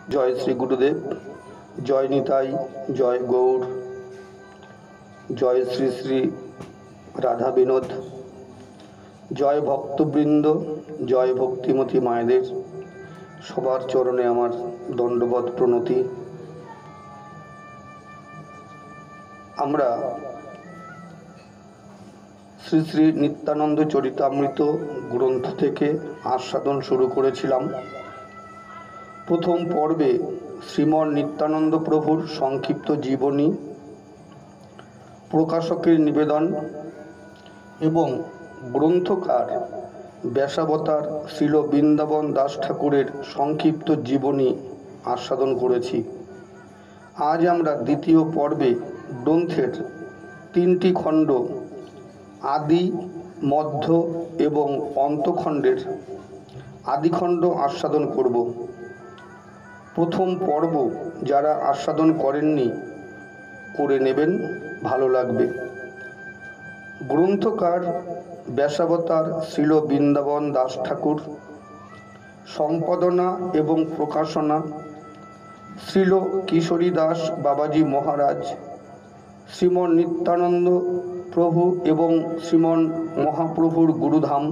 জয় শ্রী গুরুদেব, জয় নিতাই, জয় গৌর, জয় শ্রী শ্রী রাধা বিনোদ, জয় ভক্তবৃন্দ, জয় ভক্তিমতী মায়েদের। সবার চরণে আমার দণ্ডবৎ প্রণতি। আমরা শ্রী শ্রী নিত্যানন্দ চরিতামৃত গ্রন্থ থেকে আস্বাদন শুরু করেছিলাম। প্রথম পর্বে শ্রীমন নিত্যানন্দ প্রভুর সংক্ষিপ্ত জীবনী, প্রকাশকের নিবেদন এবং গ্রন্থকার ব্যাসাবতার শ্রীল বৃন্দাবন দাস ঠাকুরের সংক্ষিপ্ত জীবনী আস্বাদন করেছি। আজ আমরা দ্বিতীয় পর্বে গ্রন্থের তিনটি খণ্ড, আদি, মধ্য এবং অন্তখণ্ডের আদিখণ্ড আস্বাদন করব। প্রথম পর্ব যারা আস্বাদন করেননি করে নেবেন, ভালো লাগবে। গ্রন্থকার ব্যাসাবতার শ্রীল বৃন্দাবন দাস ঠাকুর, সম্পাদনা এবং প্রকাশনা শ্রীল কিশোরী দাস বাবাজি মহারাজ, শ্রীমন নিত্যানন্দ প্রভু এবং শ্রীমন মহাপ্রভুর গুরুধাম,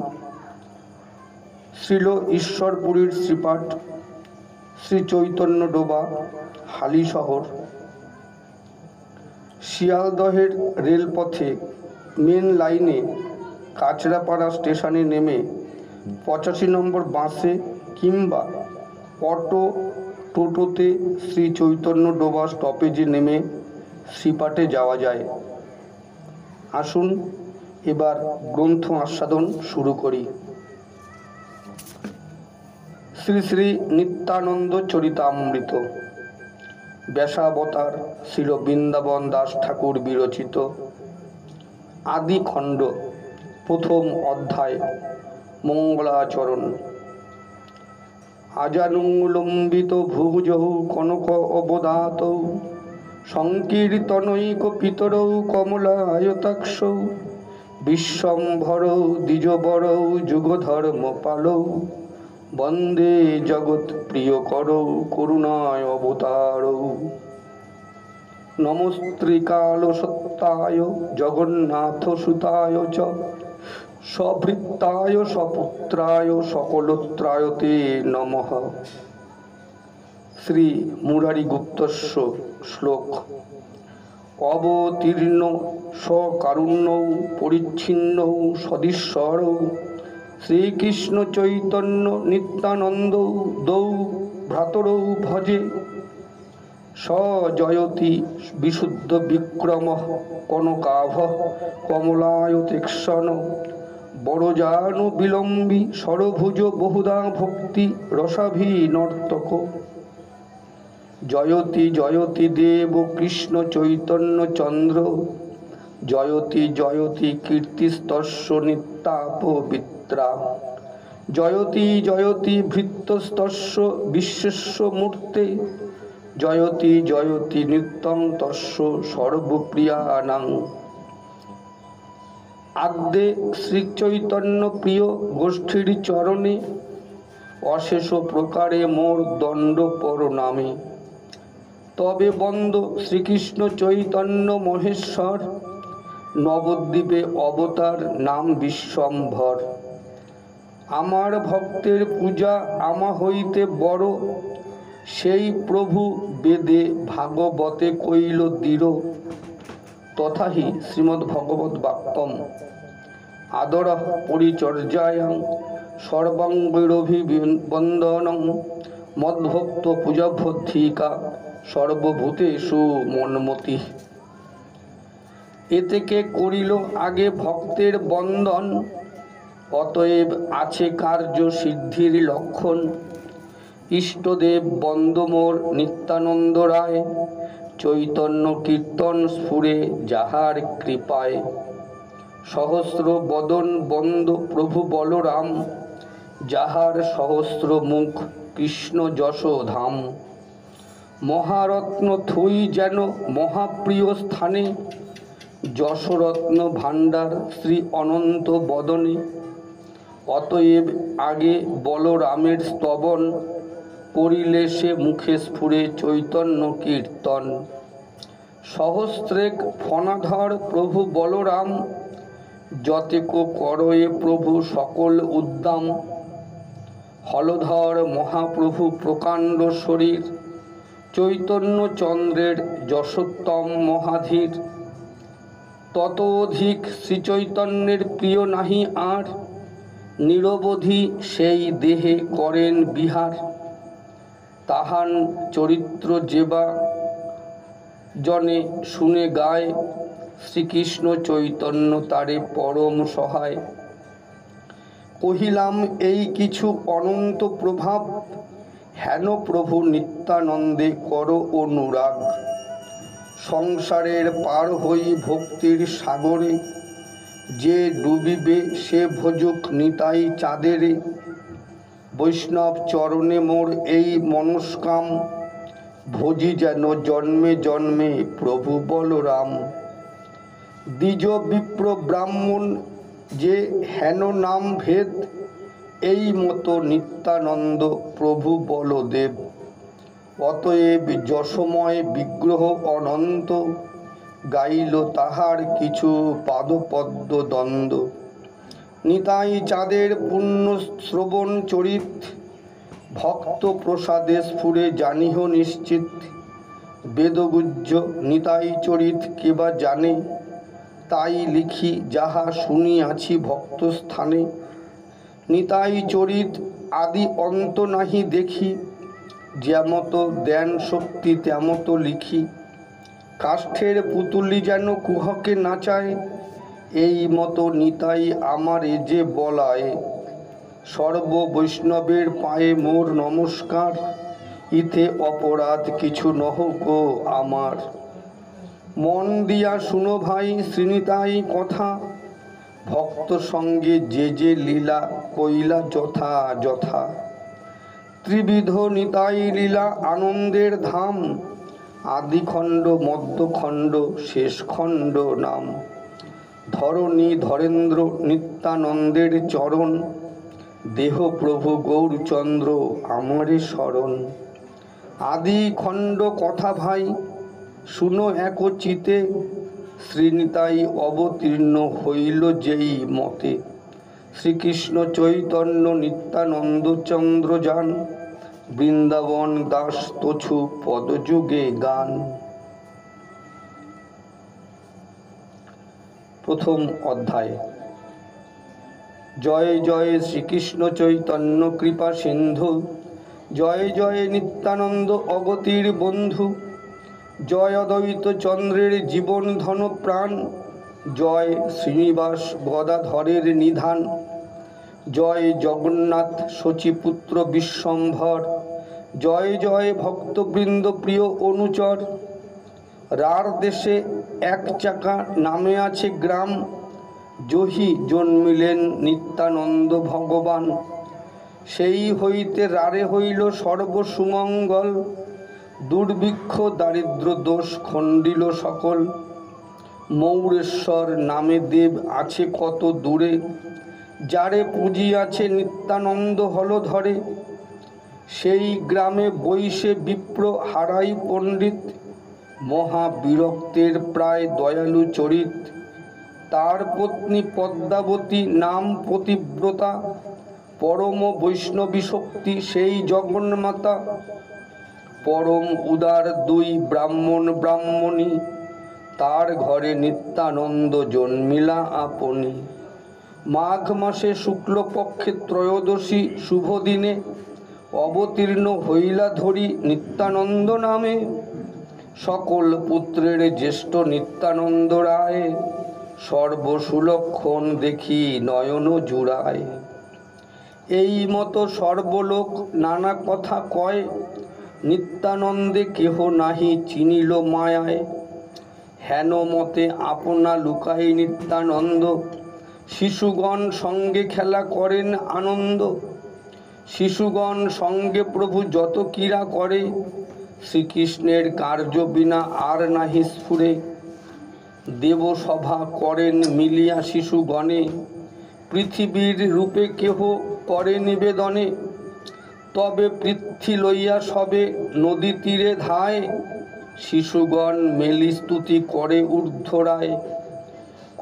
শ্রীল ঈশ্বরপুরীর শ্রীপাঠ, শ্রী চৈতন্য ডোবা, হালিশহর, শিয়ালদহের রেলপথে মেন লাইনে কাঁচরাপাড়া স্টেশনে নেমে 85 নম্বর বাসে কিংবা অটো টোটোতে শ্রী চৈতন্য ডোবা স্টপেজে নেমে শ্রীপাঠে যাওয়া যায়। আসুন এবার গ্রন্থ আস্বাদন শুরু করি। শ্রী শ্রী নিত্যানন্দ চরিতামৃত, ব্যাসাবতার শ্রীল বৃন্দাবন দাস ঠাকুর বিরচিত, আদি খণ্ড, প্রথম অধ্যায়, মঙ্গলাচরণ। আজানুলম্বিত ভুজৌ কনক অবদাতৌ সংকীর্তনৈক পিতরৌ কমলায়তাক্ষৌ বিশ্বম্ভরৌ দ্বিজবরৌ যুগধর্ম পালৌ বন্দে জগৎ প্রিয়করৌ করুণায় অবতারৌ। নমস্ত্রিকাল সত্যায় জগন্নাথ সুতায় চ সভৃত্তায় সপুত্রায় সকলোত্রায়তে নমঃ। শ্রী মুরারি গুপ্তস্য শ্লোক। অবতীর্ণ সকারুণ্যৌ পরিচ্ছিন্নৌ সদীশ্বরৌ শ্রীকৃষ্ণ চৈতন্য নিত্যানন্দ দৌ ভ্রাতরৌ ভজে স জয়তি বিশুদ্ধ বিক্রম কনকাভ কমলায়তেক্ষণ বড়জানু বিলম্বী সরভুজ বহুধা ভক্তি রসাভি নর্তক। জয়তি জয়তি দেব কৃষ্ণ চৈতন্য চন্দ্র জয়তি জয়তি কীর্তিস্তস্য নিত্যা পবিত্রা। জয়তি জয়তি ভৃত্যস্তস্য বিশ্বেস্য মূর্তে জয়তি জয়তি নিত্যং তস্য সর্বপ্রিয়ানাং। আদ্যে শ্রীচৈতন্য প্রিয় গোষ্ঠীর চরণে অশেষ প্রকারে মোর দণ্ড প্রণামে। তবে বন্দ শ্রীকৃষ্ণ চৈতন্য মহেশ্বর নবদ্বীপে অবতার নাম বিশ্বম্ভর। আমার ভক্তের পূজা আমা হইতে বড় সেই প্রভু বেদে ভাগবতে কইল দৃঢ়। তথাহি শ্রীমদ্ভগবদ বাক্যম আদরঃ পরিচর্যায়াং সর্বাঙ্গৈরভিবন্দনং মদ্ভক্ত পূজাভ্যর্থিকা সর্বভূতেষু মন্মতি। এতেকে করিল আগে ভক্তের বন্দন, অতএব আছে কার্য সিদ্ধির লক্ষণ। ইষ্টদেব বন্দমোর নিত্যানন্দ রায় চৈতন্য কীর্তন স্ফুরে যাহার কৃপায়। সহস্র বদন বন্দ প্রভু বলরাম যাহার সহস্র মুখ কৃষ্ণ যশ ধাম। মহারত্ন থই যেন মহাপ্রিয় স্থানে যশরত্ন ভাণ্ডার শ্রী অনন্ত বদনে। অতএব আগে বলরামের স্তবন করিলে সে মুখে স্ফুরে চৈতন্য কীর্তন। সহস্রেক ফণাধর প্রভু বলরাম, যতেক করয়ে প্রভু সকল উদ্দাম। হলধর মহাপ্রভু প্রকাণ্ড শরীর, চৈতন্য চন্দ্রের যশোত্তম মহাধীর। তত অধিক শ্রীচৈতন্যের প্রিয় নাহি আর, নিরবধি সেই দেহে করেন বিহার। তাহান চরিত্র যেবা জনে শুনে গায়, শ্রীকৃষ্ণ চৈতন্য তারে পরম সহায়। কহিলাম এই কিছু অনন্ত প্রভাব, হেন প্রভু নিত্যানন্দে কর অনুরাগ। সংসারের পার হই ভক্তির সাগরে, যে ডুবিবে সে ভোজক নিতাই চাঁদেরে। বৈষ্ণব চরণে মোর এই মনস্কাম, ভজি যেন জন্মে জন্মে প্রভু বলরাম। দ্বিজ বিপ্র ব্রাহ্মণ যে হেন নাম ভেদ, এই মতো নিত্যানন্দ প্রভু বলদেব। অতএব যশময় বিগ্রহ অনন্ত, গাইল তাহার কিছু পাদপদ্ম দ্বন্দ্ব। নিতাই চাঁদের পুণ্য শ্রবণ চরিত, ভক্ত প্রসাদে স্ফুরে জানিহ নিশ্চিত। বেদগুহ্য নিতাই চরিত কেবা জানে, তাই লিখি যাহা শুনিয়াছি ভক্ত স্থানে। নিতাই চরিত আদি অন্ত নাহি দেখি, যেমত দেন শক্তি তেমত লিখি। কাষ্ঠের পুতুলি যেন কুহকে নাচায়, এই মতো নিতাই আমারে যে বলায়। সর্ব বৈষ্ণবের পায়ে মোর নমস্কার, ইতে অপরাধ কিছু নহক আমার। মন দিয়া শুনো ভাই শ্রীনিতাই কথা, ভক্ত সঙ্গে যে যে লীলা কইলা যথা যথা। ত্রিবিধ নিতাই লীলা আনন্দের ধাম, আদিখণ্ড মধ্যখণ্ড শেষখণ্ড নাম। ধরণী ধরেন্দ্র নিত্যানন্দের চরণ, দেহ প্রভু গৌরচন্দ্র আমারে শরণ। আদি খণ্ড কথা ভাই শুনো একচিতে, শ্রীনিতাই অবতীর্ণ হইল যেই মতে। শ্রীকৃষ্ণ চৈতন্য নিত্যানন্দ চন্দ্র যান, বৃন্দাবন দাস তছু পদযুগে গান। প্রথম অধ্যায়। জয় জয় শ্রীকৃষ্ণ চৈতন্য কৃপা সিন্ধু, জয় জয় নিত্যানন্দ অগতির বন্ধু। জয় অদ্বৈত চন্দ্রের জীবন ধন প্রাণ, জয় শ্রীনিবাস গদাধরের নিধান। জয় জগন্নাথ শচীপুত্র বিশ্বম্ভর, জয় জয় ভক্তবৃন্দ প্রিয় অনুচর। রার দেশে এক চাকা নামে আছে গ্রাম, জহি জন্মিলেন নিত্যানন্দ ভগবান। সেই হইতে রারে হইল সর্বসুমঙ্গল, দুর্ভিক্ষ দারিদ্র দোষ খণ্ডিল সকল। মৌরেশ্বর নামে দেব আছে কত দূরে, যারে পুজিয়াছে নিত্যানন্দ হল ধরে। সেই গ্রামে বৈশে বিপ্র হারাই পণ্ডিত, মহা বিরক্তের প্রায় দয়ালু চরিত। তার পত্নী পদ্মাবতী নাম পতিব্রতা, পরম বৈষ্ণবী শক্তি সেই জগন্মাতা। পরম উদার দুই ব্রাহ্মণ ব্রাহ্মণী, তার ঘরে নিত্যানন্দ জন্মিলা আপনি। মাঘ মাসে শুক্লপক্ষে ত্রয়োদশী শুভ দিনে, অবতীর্ণ হইলা ধরি নিত্যানন্দ নামে। সকল পুত্রের জ্যেষ্ঠ নিত্যানন্দ রায়, সর্বসুলক্ষণ দেখি নয়ন জুড়ায়। এই মতো সর্বলোক নানা কথা কয়, নিত্যানন্দে কেহ নাহি চিনিল মায়ায়। হেন মতে আপনা লুকাই নিত্যানন্দ, শিশুগণ সঙ্গে খেলা করেন আনন্দ। শিশুগণ সঙ্গে প্রভু যত ক্রীড়া করে, শ্রীকৃষ্ণের কার্য বিনা আর নাহি স্ফুরে। দেবসভা করেন মিলিয়া শিশুগণে, পৃথিবীর রূপে কেহ করে নিবেদনে। তবে পৃথ্বী লইয়া সবে নদী তীরে ধায়, শিশুগণ মেলি স্তুতি করে ঊর্ধ্বরায়।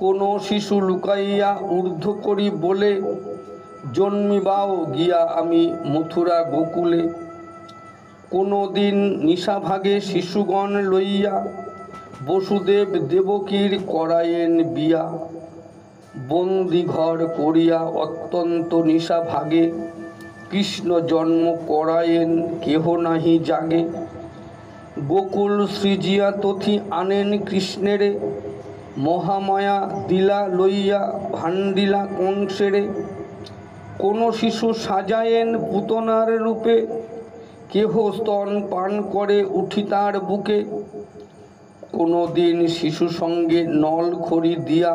কোন শিশু লুকাইয়া ঊর্ধ্ব করি বলে, জন্মিবাও গিয়া আমি মথুরা গোকুলে। কোনো দিন নিশাভাগে শিশুগণ লইয়া, বসুদেব দেবকীর করায়েন বিয়া। বন্দি ঘর করিয়া অত্যন্ত নিশাভাগে, কৃষ্ণ জন্ম করায়েন কেহ নাহি জাগে। গোকুল সৃজিয়া তথি আনেন কৃষ্ণেরে, মহামায়া দিলা লইয়া ভান্ডিলা কংসেরে। কোন শিশু সাজায়েন পুতনার রূপে, কেহ স্তন পান করে উঠি তার বুকে। কোনো দিন শিশু সঙ্গে নল খড়ি দিয়া,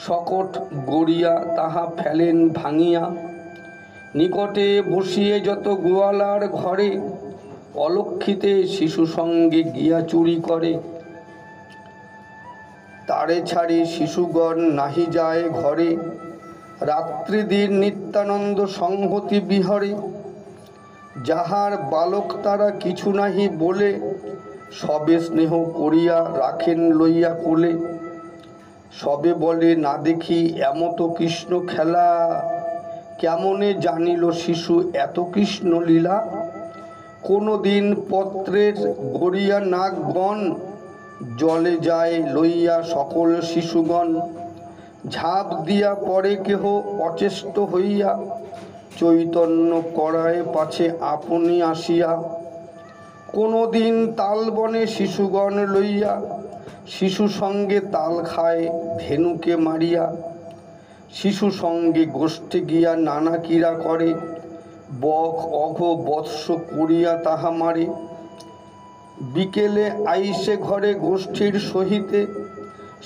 সকট গড়িয়া তাহা ফেলেন ভাঙিয়া। নিকটে বসিয়ে যত গোয়ালার ঘরে, অলক্ষিতে শিশু সঙ্গে গিয়া চুরি করে। তারে ছাড়ি শিশুগণ নাহি যায় ঘরে, রাত্রি দিন নিত্যানন্দ সংহতি বিহরে। যাহার বালক তারা কিছু নাহি বলে, সবে স্নেহ করিয়া রাখেন লইয়া কোলে। সবে বলে না দেখি এমত কৃষ্ণ খেলা, কেমনে জানিল শিশু এত কৃষ্ণ লীলা। কোনো দিন পত্রের গড়িয়া নাগগণ, জলে যায় লইয়া সকল শিশুগণ। ঝাঁপ দিয়া পড়ে কেহ অচেষ্ট হইয়া, চৈতন্য করায় পাছে আপনি আসিয়া। কোনো দিন তালবনে শিশুগণ লইয়া, শিশু সঙ্গে তাল খায় ধেনুকে মারিয়া। শিশু সঙ্গে গোষ্ঠে গিয়া নানা ক্রীড়া করে, বক অঘ বৎস করিয়া তাহা মারে। বিকেলে আইসে ঘরে গোষ্ঠীর সহিতে,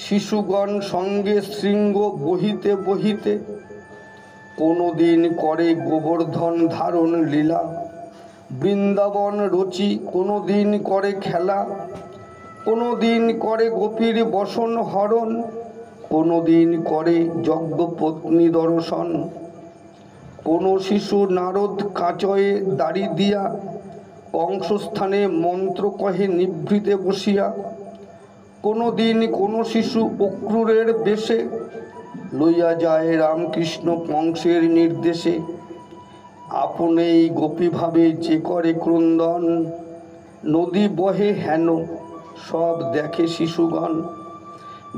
শিশুগণ সঙ্গে শৃঙ্গ বহিতে বহিতে। কোনো দিন করে গোবর্ধন ধারণ লীলা, বৃন্দাবন রচি কোনো দিন করে খেলা। কোনো দিন করে গোপীর বসন হরণ, কোনো দিন করে যজ্ঞপত্নী দর্শন। কোনো শিশু নারদ কাচয়ে দাড়ি দিয়া, কংসস্থানে মন্ত্র কহে নিভৃতে বসিয়া। কোনো দিন কোনো শিশু অক্রূরের বেশে, লইয়া যায় রামকৃষ্ণ কংসের নির্দেশে। আপনেই গোপীভাবে যে করে ক্রন্দন, নদী বহে হেন সব দেখে শিশুগণ।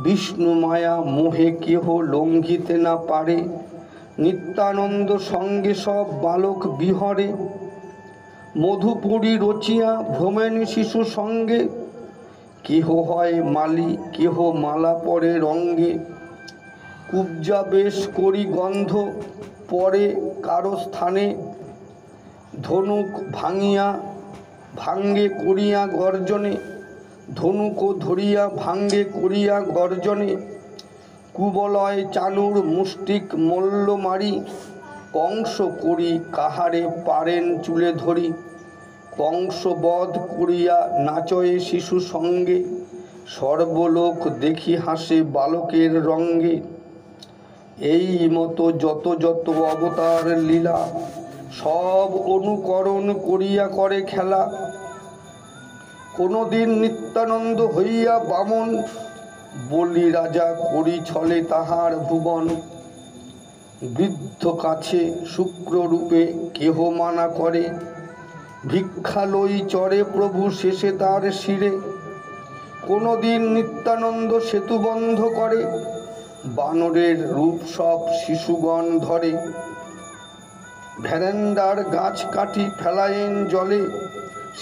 বিষ্ণু মায়া মোহে কেহ লঙ্ঘিতে না পারে, নিত্যানন্দ সঙ্গে সব বালক বিহরে। মধুপুরী রচিয়া ভ্রমেন শিশু সঙ্গে, কেহ হয় মালি কেহ মালা পরে রঙ্গে। কুব্জা বেশ করি গন্ধ পরে কারো স্থানে, ধনুক ভাঙিয়া ভাঙ্গে করিয়া গর্জনে। ধনুক ধরিয়া ভাঙ্গে করিয়া গর্জনে, কুবলয় চানুর মুষ্টিক মল্ল মারি। কংস করি কাহারে পারেন চুলে ধরি, কংস বধ করিয়া নাচয়ে শিশু সঙ্গে। সর্বলোক দেখি হাসে বালকের রঙ্গে। এই মতো যত যত অবতার লীলা, সব অনুকরণ করিয়া করে খেলা। কোনো দিন নিত্যানন্দ হইয়া বামন, বলি রাজা করি ছলে তাহার ভুবন। বৃদ্ধ কাছে শুক্ররূপে কেহ মানা করে, ভিক্ষা লই চরে প্রভু শেষে তার শিরে। কোনো দিন নিত্যানন্দ সেতু বন্ধ করে, বানরের রূপ সব শিশুগণ ধরে। ভেরেন্ডার গাছ কাটি ফেলায়েন জলে,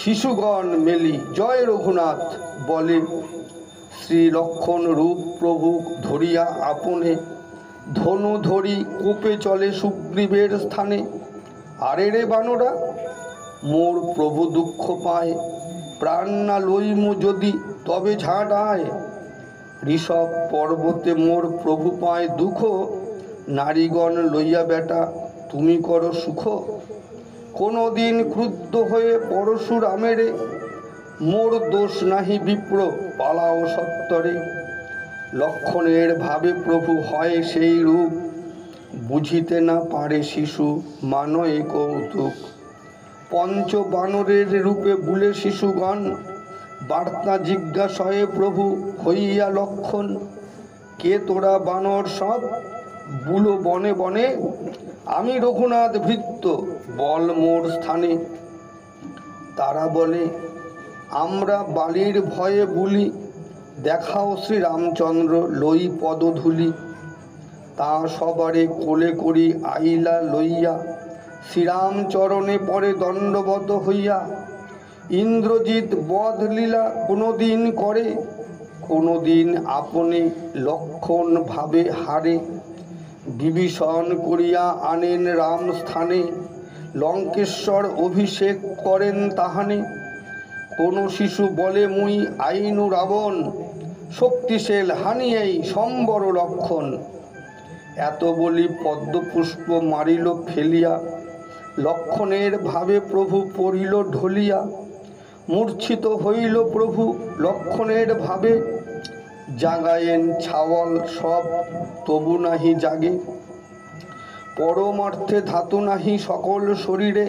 শিশুগণ মেলি জয় রঘুনাথ বলে। শ্রী লক্ষণ রূপ প্রভু ধরিয়া আপনে, ধনু ধরি কোপে চলে সুগ্রীবের স্থানে। আরে রে বানরা, মোর প্রভু দুঃখ পায়, প্রাণ না লইমু যদি তবে ঝাঁটায়। ঋষভ পর্বতে মোর প্রভু পায় দুঃখ, নারীগণ লইয়া বেটা তুমি করো সুখ। কোনো দিন ক্রুদ্ধ হয়ে পরশুরামেরে, মোর দোষ নাহি বিপ্র পালাও সত্তরে। লক্ষণের ভাবে প্রভু হয় সেই রূপ, বুঝিতে না পারে শিশু মানয়ে কৌতুক। পঞ্চবানরের রূপে বুলে শিশুগণ, বার্তা জিজ্ঞাসয়ে প্রভু হইয়া লক্ষণ। কে তোরা বানর সব, বুলো বনে বনে, আমি রঘুনাথ ভৃত্য, বল মোর স্থানে। তারা বলে, আমরা বালির ভয়ে বুলি, দেখাও শ্রীরামচন্দ্র লই পদধূলি। তা সবারে কোলে করি আইলা লইয়া, শ্রীরামচরণে পরে দণ্ডবত হইয়া। ইন্দ্রজিৎ বধ লীলা কোনোদিন করে, কোনোদিন আপনি লক্ষণ ভাবে হারে। বিভীষণ করিয়া আনেন রাম স্থানে, লঙ্কেশ্বর অভিষেক করেন তাহানে। কোন শিশু বলে মুই আইনু রাবণ, শক্তিশীল হানিয়েই সম্বর লক্ষণ। এত বলি পদ্মপুষ্প মারিল ফেলিয়া, লক্ষণের ভাবে প্রভু পড়িল ঢলিয়া। মূর্ছিত হইল প্রভু লক্ষণের ভাবে, জাগায়েন ছাওয়াল সব তবু নাহি জাগে। পরমার্থে ধাতু নাহি সকল শরীরে,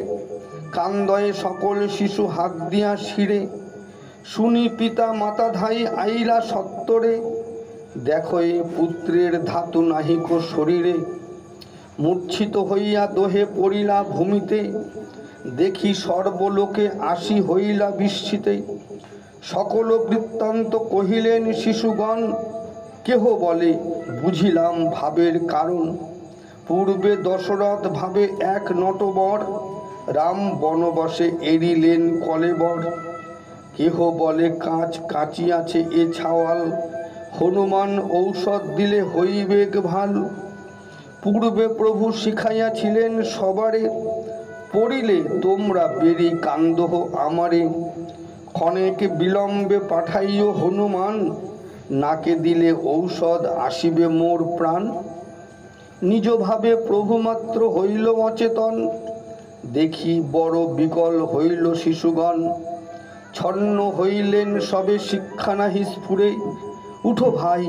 কান্দয়ে সকল শিশু হাত দিয়া শিরে। শুনি পিতা মাতা ধাই আইলা সত্তরে, দেখো এ পুত্রের ধাতু নাহিক শরীরে। মূর্ছিত হইয়া দোহে পড়িলা ভূমিতে, দেখি সর্বলোকে আসি হইলা বিস্মিতে। সকল বৃত্তান্ত কহিলেন শিশুগণ, কেহ বলে বুঝিলাম ভাবের কারণ। পূর্বে দশরথ ভাবে এক নটবর, রাম বনবাসে এড়িলেন কলেবর। কেহ বলে কাঁচ কাঁচিয়াছে এ ছাওয়াল, হনুমান ঔষধ দিলে হইবেক ভাল। পূর্বে প্রভু শিখাইয়াছিলেন সবারে, পড়িলে তোমরা বেরি কান্দহ আমারে। ক্ষণেক বিলম্বে পাঠাইও হনুমান, নাকে দিলে ঔষধ আসিবে মোর প্রাণ। নিজ ভাবে প্রভু মাত্র হইল অচেতন, দেখি বড় বিকল হইল শিশুগণ। ছন্ন হইলেন সবে শিক্ষা নাহি স্ফুরে, উঠো ভাই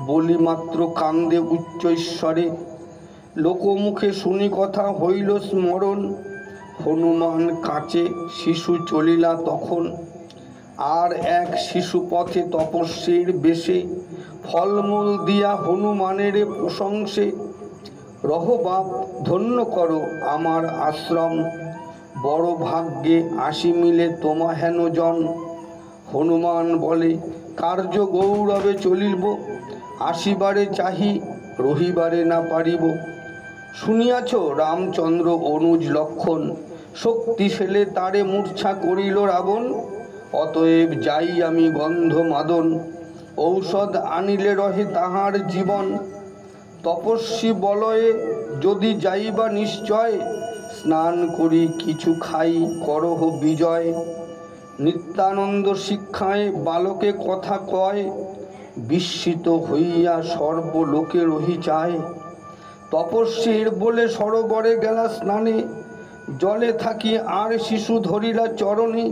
বলি মাত্র কান্দে উচ্চৈশ্বরে। লোকমুখে শুনি কথা হইল স্মরণ, হনুমান কাছে শিশু চলিলা তখন। আর এক শিশু পথে তপস্বীর বেশে, ফলমূল দিয়া হনুমানের প্রশংসে। রহ বাপ ধন্য করো আমার আশ্রম, বড় ভাগ্যে আসি মিলে তোমা হেন জন। হনুমান বলে কার্য গৌরবে চলিব, আসিবারে চাহি রহিবারে না পারিব। শুনিয়াছ রামচন্দ্র অনুজ লক্ষণ, শক্তি ফেলে তারে মূর্ছা করিল রাবণ। অতএব যাই আমি গন্ধ মাদন, ঔষধ আনিলে রহে তাহার জীবন। তপস্বী বলয়ে যদি যাইবা নিশ্চয়, স্নান করি কিছু খাই করহ বিজয়। নিত্যানন্দ শিক্ষায় বালকে কথা কয়, বিস্মিত হইয়া সর্বলোকে রহি চায়। তপস্বীর বলে সরোবরে গেলা স্নানে, জলে থাকি আর শিশু ধরিলা চরণে।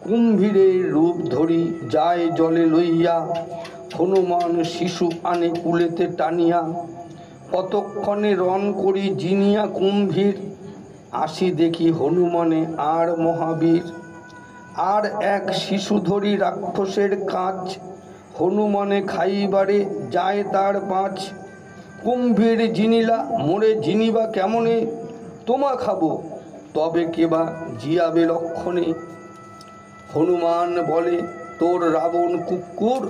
কুম্ভীরের রূপ ধরি যায় জলে লইয়া, হনুমান শিশু আনে কুলেতে টানিয়া। কতক্ষণে রণ করি জিনিয়া কুম্ভীর, আসি দেখি হনুমানে আর মহাবীর। আর এক শিশু ধরি রাক্ষসের কাজ, হনুমানে খাইবারে যায় তার পাঁচ। কুম্ভীর জিনিলা মোরে জিনিবা কেমনে, তোমা খাবো তবে কেবা জিয়াবে লক্ষণে। হনুমান বলে তোর রাবণ কুকুর,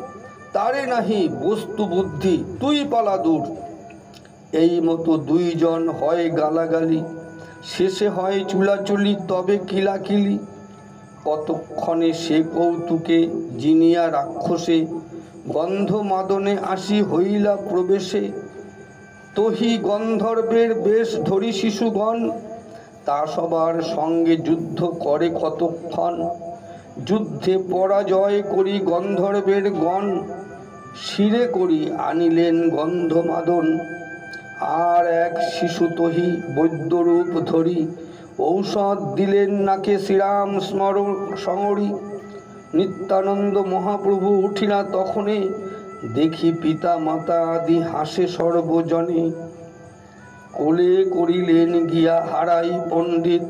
তারে নাহি বস্তু বুদ্ধি তুই পালা দূর। এই মতো দুইজন হয় গালাগালি, শেষে হয় চুলাচুলি তবে কিলাকিলি। কতক্ষণে সে কৌতুকে জিনিয়া রাক্ষসে, গন্ধ মাদনে আসি হইলা প্রবেশে। তহি গন্ধর্বের বেশ ধরি শিশুগণ, তা সবার সঙ্গে যুদ্ধ করে কতক্ষণ। যুদ্ধে পরাজয় করি গন্ধর্বের গণ, শিরে করি আনিলেন গন্ধমাদন। আর এক শিশু তহি বৈদ্যরূপ ধরি, ঔষধ দিলেন নাকে শ্রীরাম স্মরণ সঙ্গরি। নিত্যানন্দ মহাপ্রভু উঠিলা তখনে, দেখি পিতা মাতা আদি হাসে সর্বজনে। কোলে করিলেন গিয়া হারাই পণ্ডিত,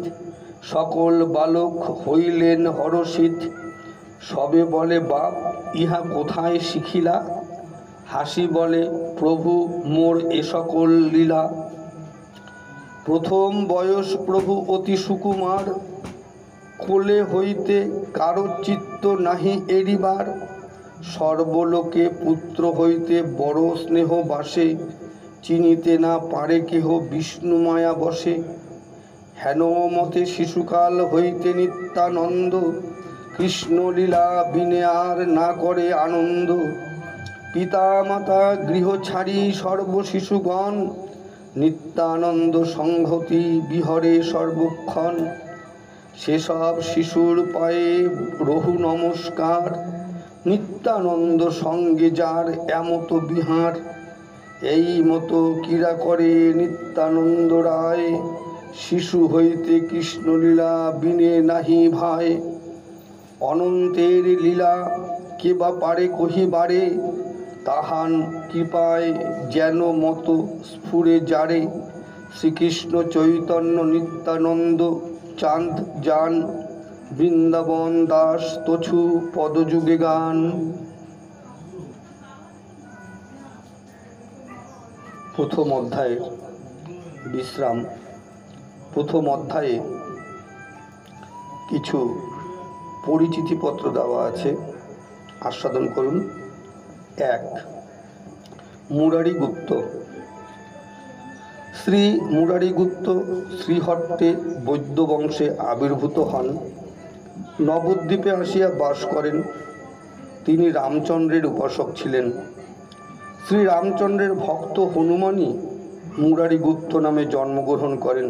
সকল বালক হইলেন হরষিত, সবে বলে বাপ ইহা কোথায় শিখিলা? হাসি বলে প্রভু মোর এ সকল লীলা। প্রথম বয়স প্রভু অতি সুকুমার, কোলে হইতে কারো চিত্ত নাহি এড়িবার। সর্বলোকে পুত্র হইতে বড় স্নেহ বাসে, চিনিতে না পারে কেহ বিষ্ণু মায়া বসে। হেন মতে শিশুকাল হইতে নিত্যানন্দ, কৃষ্ণলীলা বিনে আর না করে আনন্দ। পিতা মাতা গৃহ ছাড়ি সর্বশিশুগণ, নিত্যানন্দ সংহতি বিহরে সর্বক্ষণ। সেসব শিশুর পায়ে রহু নমস্কার, নিত্যানন্দ সঙ্গে যার এমত বিহার। এই মতো ক্রীড়া করে নিত্যানন্দ রায়, শিশু হইতে কৃষ্ণলীলা বিনে নাহি ভাই। অনন্তের লীলা কে বা পারে কহিবারে, তাহান কৃপায় যেন মতো স্ফুরে যারে। শ্রীকৃষ্ণ চৈতন্য নিত্যানন্দ চাঁদ যান, বৃন্দাবন দাস তছু পদযুগে গান। প্রথম অধ্যায়ের বিশ্রাম। প্রথম অধ্যায়ে কিছু পরিচিতিপত্র দেওয়া আছে, আস্বাদন করুন। 1. মুরারি গুপ্ত। শ্রী মুরারি গুপ্ত শ্রীহট্টে বৈদ্য বংশে আবির্ভূত হন। নবদ্বীপে আসিয়া বাস করেন। তিনি রামচন্দ্রের উপাসক ছিলেন। শ্রী রামচন্দ্রের ভক্ত হনুমানই মুরারি গুপ্ত নামে জন্মগ্রহণ করেন।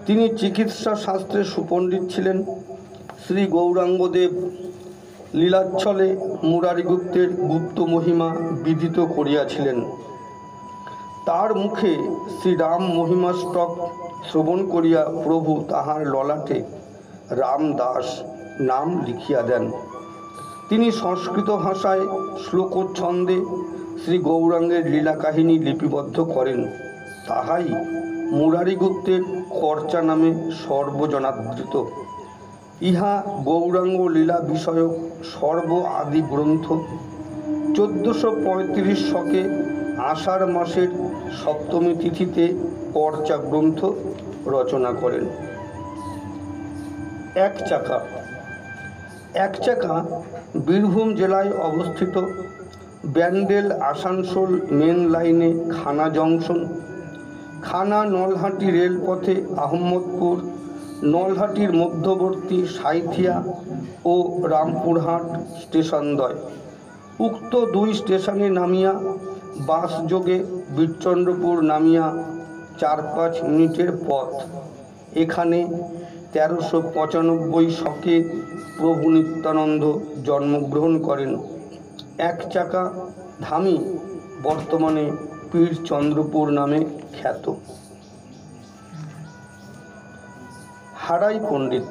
তিনি চিকিৎসা শাস্ত্রে সুপণ্ডিত ছিলেন। শ্রী গৌরাঙ্গদেব লীলাচ্ছলে মুরারি গুপ্তের গুপ্ত মহিমা বিদিত করিয়াছিলেন। তার মুখে শ্রীরাম মহিমাষ্টক শ্রবণ করিয়া প্রভু তাহার ললাটে রামদাস নাম লিখিয়া দেন। তিনি সংস্কৃত ভাষায় শ্লোকচ্ছন্দে শ্রী গৌরাঙ্গের লীলা কাহিনী লিপিবদ্ধ করেন। তাহাই মুরারি গুপ্তের কর্চা নামে সর্বজনাদৃত। ইহা গৌরাঙ্গ লীলা বিষয়ক সর্ব আদি গ্রন্থ। 1435 শকে আষাঢ় মাসের সপ্তমী তিথিতে কর্চা গ্রন্থ রচনা করেন। একচাকা। একচাকা বীরভূম জেলায় অবস্থিত। ব্যান্ডেল আসানসোল মেন লাইনে খানা জংশন, খানা নলহাটি রেলপথে আহমদপুর, নলহাটির মধ্যবর্তী সাঁইথিয়া ও রামপুরহাট স্টেশনদ্বয়। উক্ত দুই স্টেশনে নামিয়া বাসযোগে বীরচন্দ্রপুর নামিয়া 4-5 মিনিটের পথ। এখানে 1395 শকে প্রভু নিত্যানন্দ জন্মগ্রহণ করেন। একচাকা ধামই বর্তমানে পীরচন্দ্রপুর নামে খ্যাত। হারাই পণ্ডিত।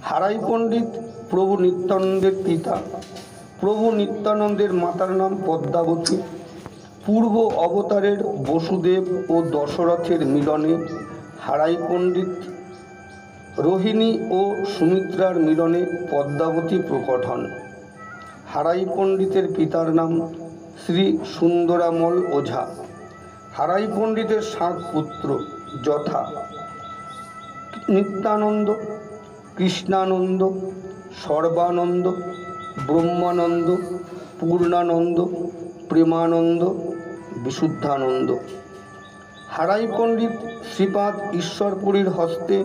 হারাই পণ্ডিত প্রভু নিত্যানন্দের পিতা। প্রভু নিত্যানন্দের মাতার নাম পদ্মাবতী। পূর্ব অবতারের বসুদেব ও দশরথের মিলনে হারাই পণ্ডিত, রোহিণী ও সুমিত্রার মিলনে পদ্মাবতী প্রকট হন। হারাই পণ্ডিতের পিতার নাম শ্রী সুন্দরামল ওঝা। হারাই পণ্ডিতের 7 পুত্র, যথা নিত্যানন্দ, কৃষ্ণানন্দ, সর্বানন্দ, ব্রহ্মানন্দ, পূর্ণানন্দ, প্রেমানন্দ, বিশুদ্ধানন্দ। হারাই পণ্ডিত শ্রীপাদ ঈশ্বরপুরীর হস্তে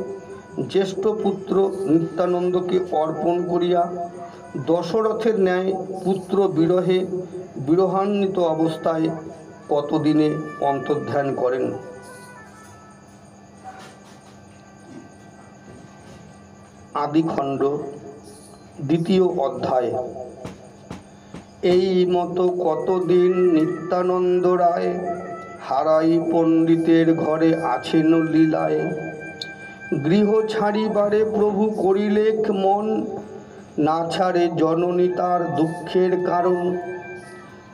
জ্যেষ্ঠ পুত্র নিত্যানন্দকে অর্পণ করিয়া দশরথের ন্যায় পুত্র বিরহে বিরহান্বিত অবস্থায় কতদিনে অন্তর্ধান করেন। আদিখণ্ড, 2য় অধ্যায়। এই মতো কতদিন নিত্যানন্দ রায় হারাই পণ্ডিতের ঘরে আছেন লীলায়। গৃহ ছাড়িবারে প্রভু করিলেখ মন, না ছাড়ে জননী তার দুঃখের কারণ।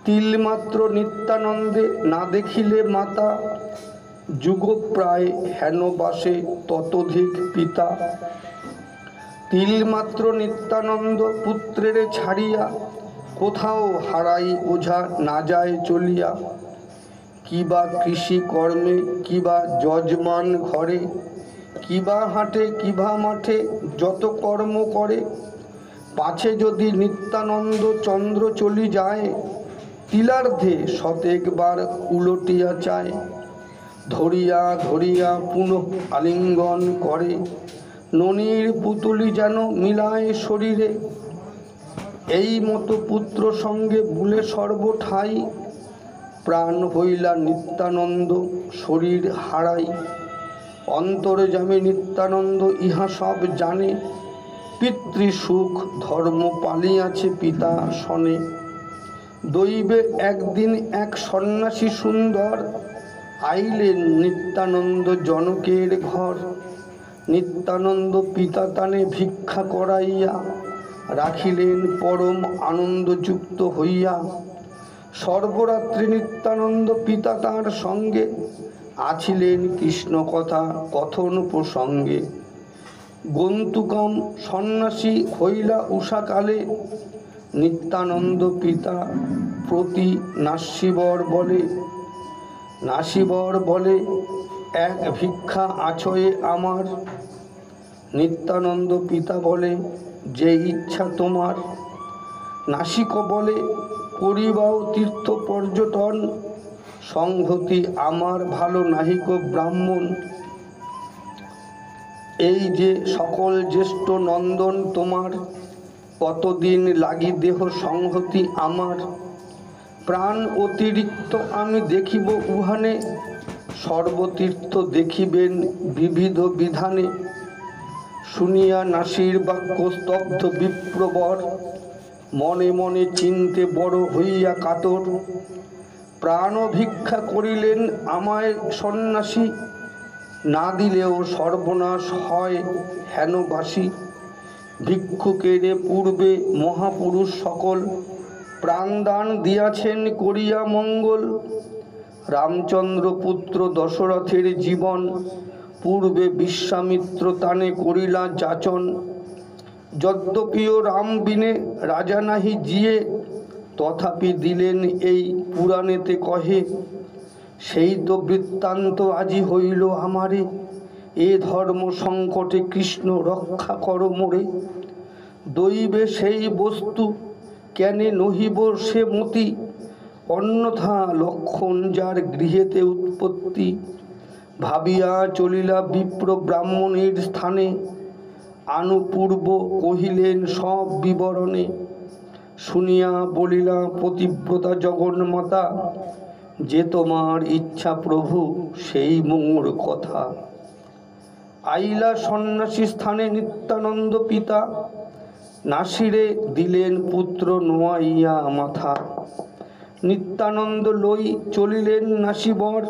তিলমাত্র নিত্যানন্দে না দেখিলে মাতা, যুগপ্রায় হেন বাসে ততোধিক পিতা। তিলমাত্র নিত্যানন্দ পুত্রের ছাড়িয়া, কোথাও হারাই ওঝা না যায় চলিয়া। কিবা কৃষি কর্মে, কিবা যজমান ঘরে, কিবা হাটে, কিবা মাঠে যত কর্ম করে। পাছে যদি নিত্যানন্দ চন্দ্র চলি যায়, তিলার্ধে শতেকবার উলটিয়া চায়। ধরিয়া ধরিয়া পুনঃ আলিঙ্গন করে, ননির পুতুলি যেন মিলায় শরীরে। এই মতো পুত্র সঙ্গে বুলে সর্বঠাই, প্রাণ হইলা নিত্যানন্দ শরীর হারাই। অন্তর্যামী নিত্যানন্দ ইহা সব জানে, পিতৃসুখ ধর্ম পালিয়াছে পিতা শনে। দৈবে একদিন এক সন্ন্যাসী সুন্দর, আইলেন নিত্যানন্দ জনকের ঘর। নিত্যানন্দ পিতা তানে ভিক্ষা করাইয়া, রাখিলেন পরম আনন্দযুক্ত হইয়া। সর্বরাত্রি নিত্যানন্দ পিতা তাঁর সঙ্গে, আছিলেন কৃষ্ণ কথা কথন প্রসঙ্গে। গন্তুকাম সন্ন্যাসী হইলা উষাকালে, নিত্যানন্দ পিতা প্রতি নাসিবর বলে। নাসিবর বলে, এক ভিক্ষা আছয়ে আমার। নিত্যানন্দ পিতা বলে, যে ইচ্ছা তোমার। নাসিক বলে, করিবাও তীর্থ পর্যটন, সংহতি আমার ভালো নাহিক ব্রাহ্মণ। এই যে সকল জ্যেষ্ঠ নন্দন তোমার, কতদিন লাগি দেহ সংহতি আমার। প্রাণ অতিরিক্ত আমি দেখিব উহানে, সর্বতীর্থ দেখিবেন বিবিধ বিধানে। শুনিয়া নাসির বাক্য স্তব্ধ বিপ্রবর, মনে মনে চিনতে বড় হইয়া কাতর। প্রাণ ভিক্ষা করিলেন আমায় সন্ন্যাসী, না দিলেও সর্বনাশ হয় হেনবাসী। ভিক্ষুকের পূর্বে মহাপুরুষ সকল, প্রাণদান দিয়াছেন করিয়া মঙ্গল। রামচন্দ্র পুত্র দশরথের জীবন, পূর্বে বিশ্বামিত্র তানে করিলা যাচন। যদ্যপিও রাম বিনে রাজা নাহি জিয়ে, তথাপি দিলেন এই পুরাণেতে কহে। সেই তো বৃত্তান্ত আজি হইল আমারে, এ ধর্ম সংকটে কৃষ্ণ রক্ষা কর মোরে। দৈবে সেই বস্তু কেনে নহিব সে মতি, অন্যথা লক্ষণ যার গৃহেতে উৎপত্তি। ভাবিয়া চলিলা বিপ্র ব্রাহ্মণের স্থানে, আনুপূর্ব কহিলেন সব বিবরণে। শুনিয়া বলিলা পতিব্রতা জগন্মাতা, যে তোমার ইচ্ছা প্রভু সেই মোর কথা। আইলা সন্ন্যাসী স্থানে নিত্যানন্দ পিতা, নাসিরে দিলেন পুত্র নোয়াইয়া মাথা। নিত্যানন্দ লই চলিলেন নাসিবর,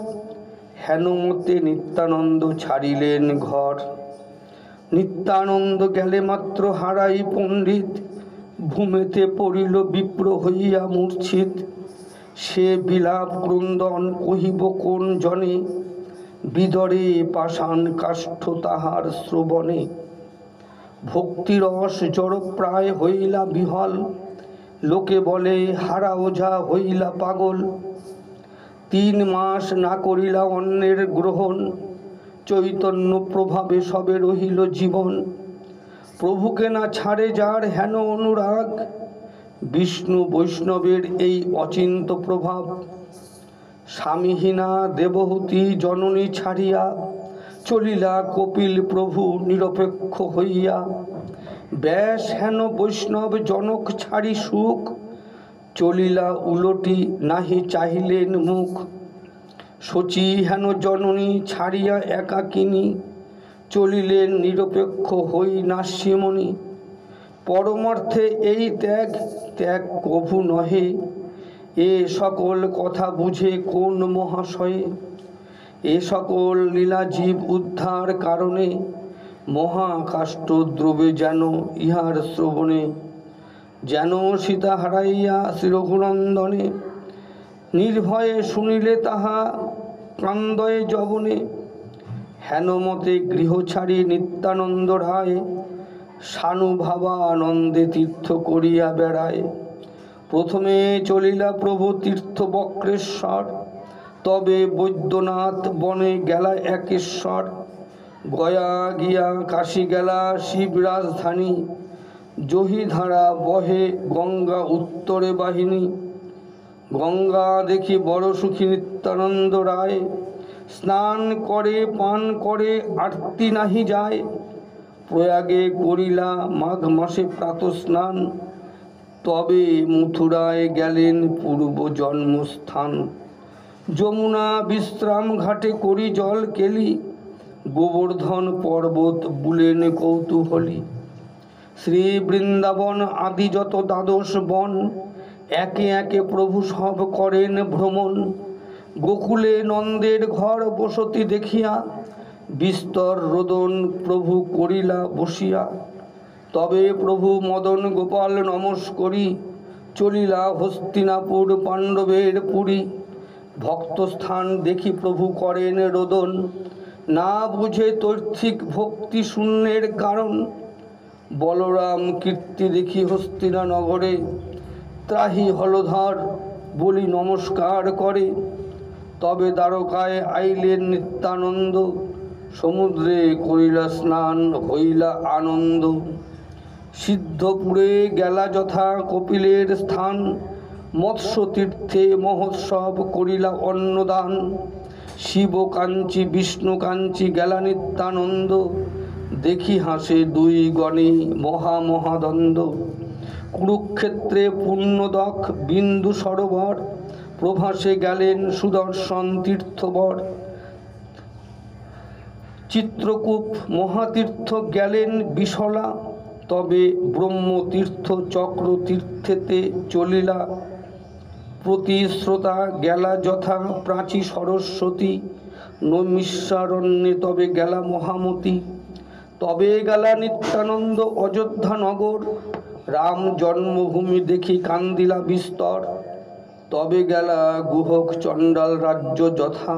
হেনমতে নিত্যানন্দ ছাড়িলেন ঘর। নিত্যানন্দ গেলে মাত্র হারাই পণ্ডিত, ভূমেতে পড়িল বিপ্র হইয়া মূর্ছিত। সে বিলাপ ক্রন্দন কহিব কোন জনে, বিদরে পাষাণ কাষ্ঠ তাহার শ্রবণে। ভক্তিরস জড় প্রায় হইলা বিহল, লোকে বলে হারা ওঝা হইলা পাগল। 3 মাস না করিলা অন্নের গ্রহণ, চৈতন্য প্রভাবে সবে রহিল জীবন। প্রভুকে না ছাড়ে যার হেন অনুরাগ, বিষ্ণু বৈষ্ণবের এই অচিন্ত প্রভাব। স্বামীহীনা দেবহূতি জননী ছাড়িয়া, চলিলা কপিল প্রভু নিরপেক্ষ হইয়া। ব্যাস হেন বৈষ্ণব জনক ছাড়ি সুখ, চলিলা উলটি নাহি চাহিলেন মুখ। শচী হেন জননী ছাড়িয়া একাকিনী, চলিলেন নিরপেক্ষ হই নাস্যিমণি। পরমার্থে এই ত্যাগ, ত্যাগ কভু নহে, এ সকল কথা বুঝে কোন মহাশয়ে। এ সকল লীলা জীব উদ্ধার কারণে, মহাকাষ্ঠ দ্রবে যেন ইহার শ্রবণে। যেন সীতা হারাইয়া শ্রী রঘুনন্দনে, নির্ভয়ে শুনিলে তাহা কান্দয়ে যবনে, হেনমতে গৃহ ছাড়ি নিত্যানন্দ রায় সানুভাবা আনন্দে তীর্থ করিয়া বেড়ায়। প্রথমে চলিলা প্রভু তীর্থ বক্রেশ্বর, তবে বৈদ্যনাথ বনে গেলা একেশ্বর। গয়া গিয়া কাশী গেলা শিব রাজধানী, জহিধারা বহে গঙ্গা উত্তরে বাহিনী। গঙ্গা দেখি বড় সুখী নিত্যানন্দ রায়, স্নান করে পান করে আরতি নাহি যায়। প্রয়াগে করিলা মাঘ মাসে প্রাত স্নান, তবে মথুরায় গেলেন পূর্ব জন্মস্থান। যমুনা বিশ্রাম ঘাটে করি জল কেলি, গোবর্ধন পর্বত বুলেন কৌতূহলী। শ্রী বৃন্দাবন আদি যত দ্বাদশ বন, একে একে প্রভু সব করেন ভ্রমণ। গোকুলে নন্দের ঘর বসতি দেখিয়া, বিস্তর রোদন প্রভু করিলা বসিয়া। তবে প্রভু মদন গোপাল নমস্করি, চলিলা হস্তিনাপুর পাণ্ডবের পুরী। ভক্তস্থান দেখি প্রভু করেন রোদন, না বুঝে তৈর্থিক ভক্তি শূন্যের কারণ। বলরাম কীর্তি দেখি হস্তিনা নগরে, ত্রাহি হলধর বলি নমস্কার করে। তবে দ্বারকায় আইলেন নিত্যানন্দ, সমুদ্রে করিলা স্নান হইলা আনন্দ। সিদ্ধপুরে গেলা যথা কপিলের স্থান, মৎস্য তীর্থে মহোৎসব করিলা অন্নদান। শিব কাঞ্চি বিষ্ণু কাঞ্চি গেলা নিত্যানন্দ, দেখি হাসে দুই গণে মহা মহাদ্বন্দ্ব। কুরুক্ষেত্রে পুণ্যদক বিন্দু সরোবর, প্রভাসে গেলেন সুদর্শন তীর্থবর। চিত্রকূপ মহাতীর্থ গেলেন বিশলা, তবে ব্রহ্মতীর্থ চক্র তীর্থেতে চলিলা। প্রতিশ্রোতা গেলা যথা প্রাচী সরস্বতী, নৈমিষারণ্যে তবে গেলা মহামতি। তবে গেলা নিত্যানন্দ অযোধ্যা নগর, রাম জন্মভূমি দেখি কান্দিলা বিস্তর। তবে গেলা গুহক চণ্ডাল রাজ্য যথা,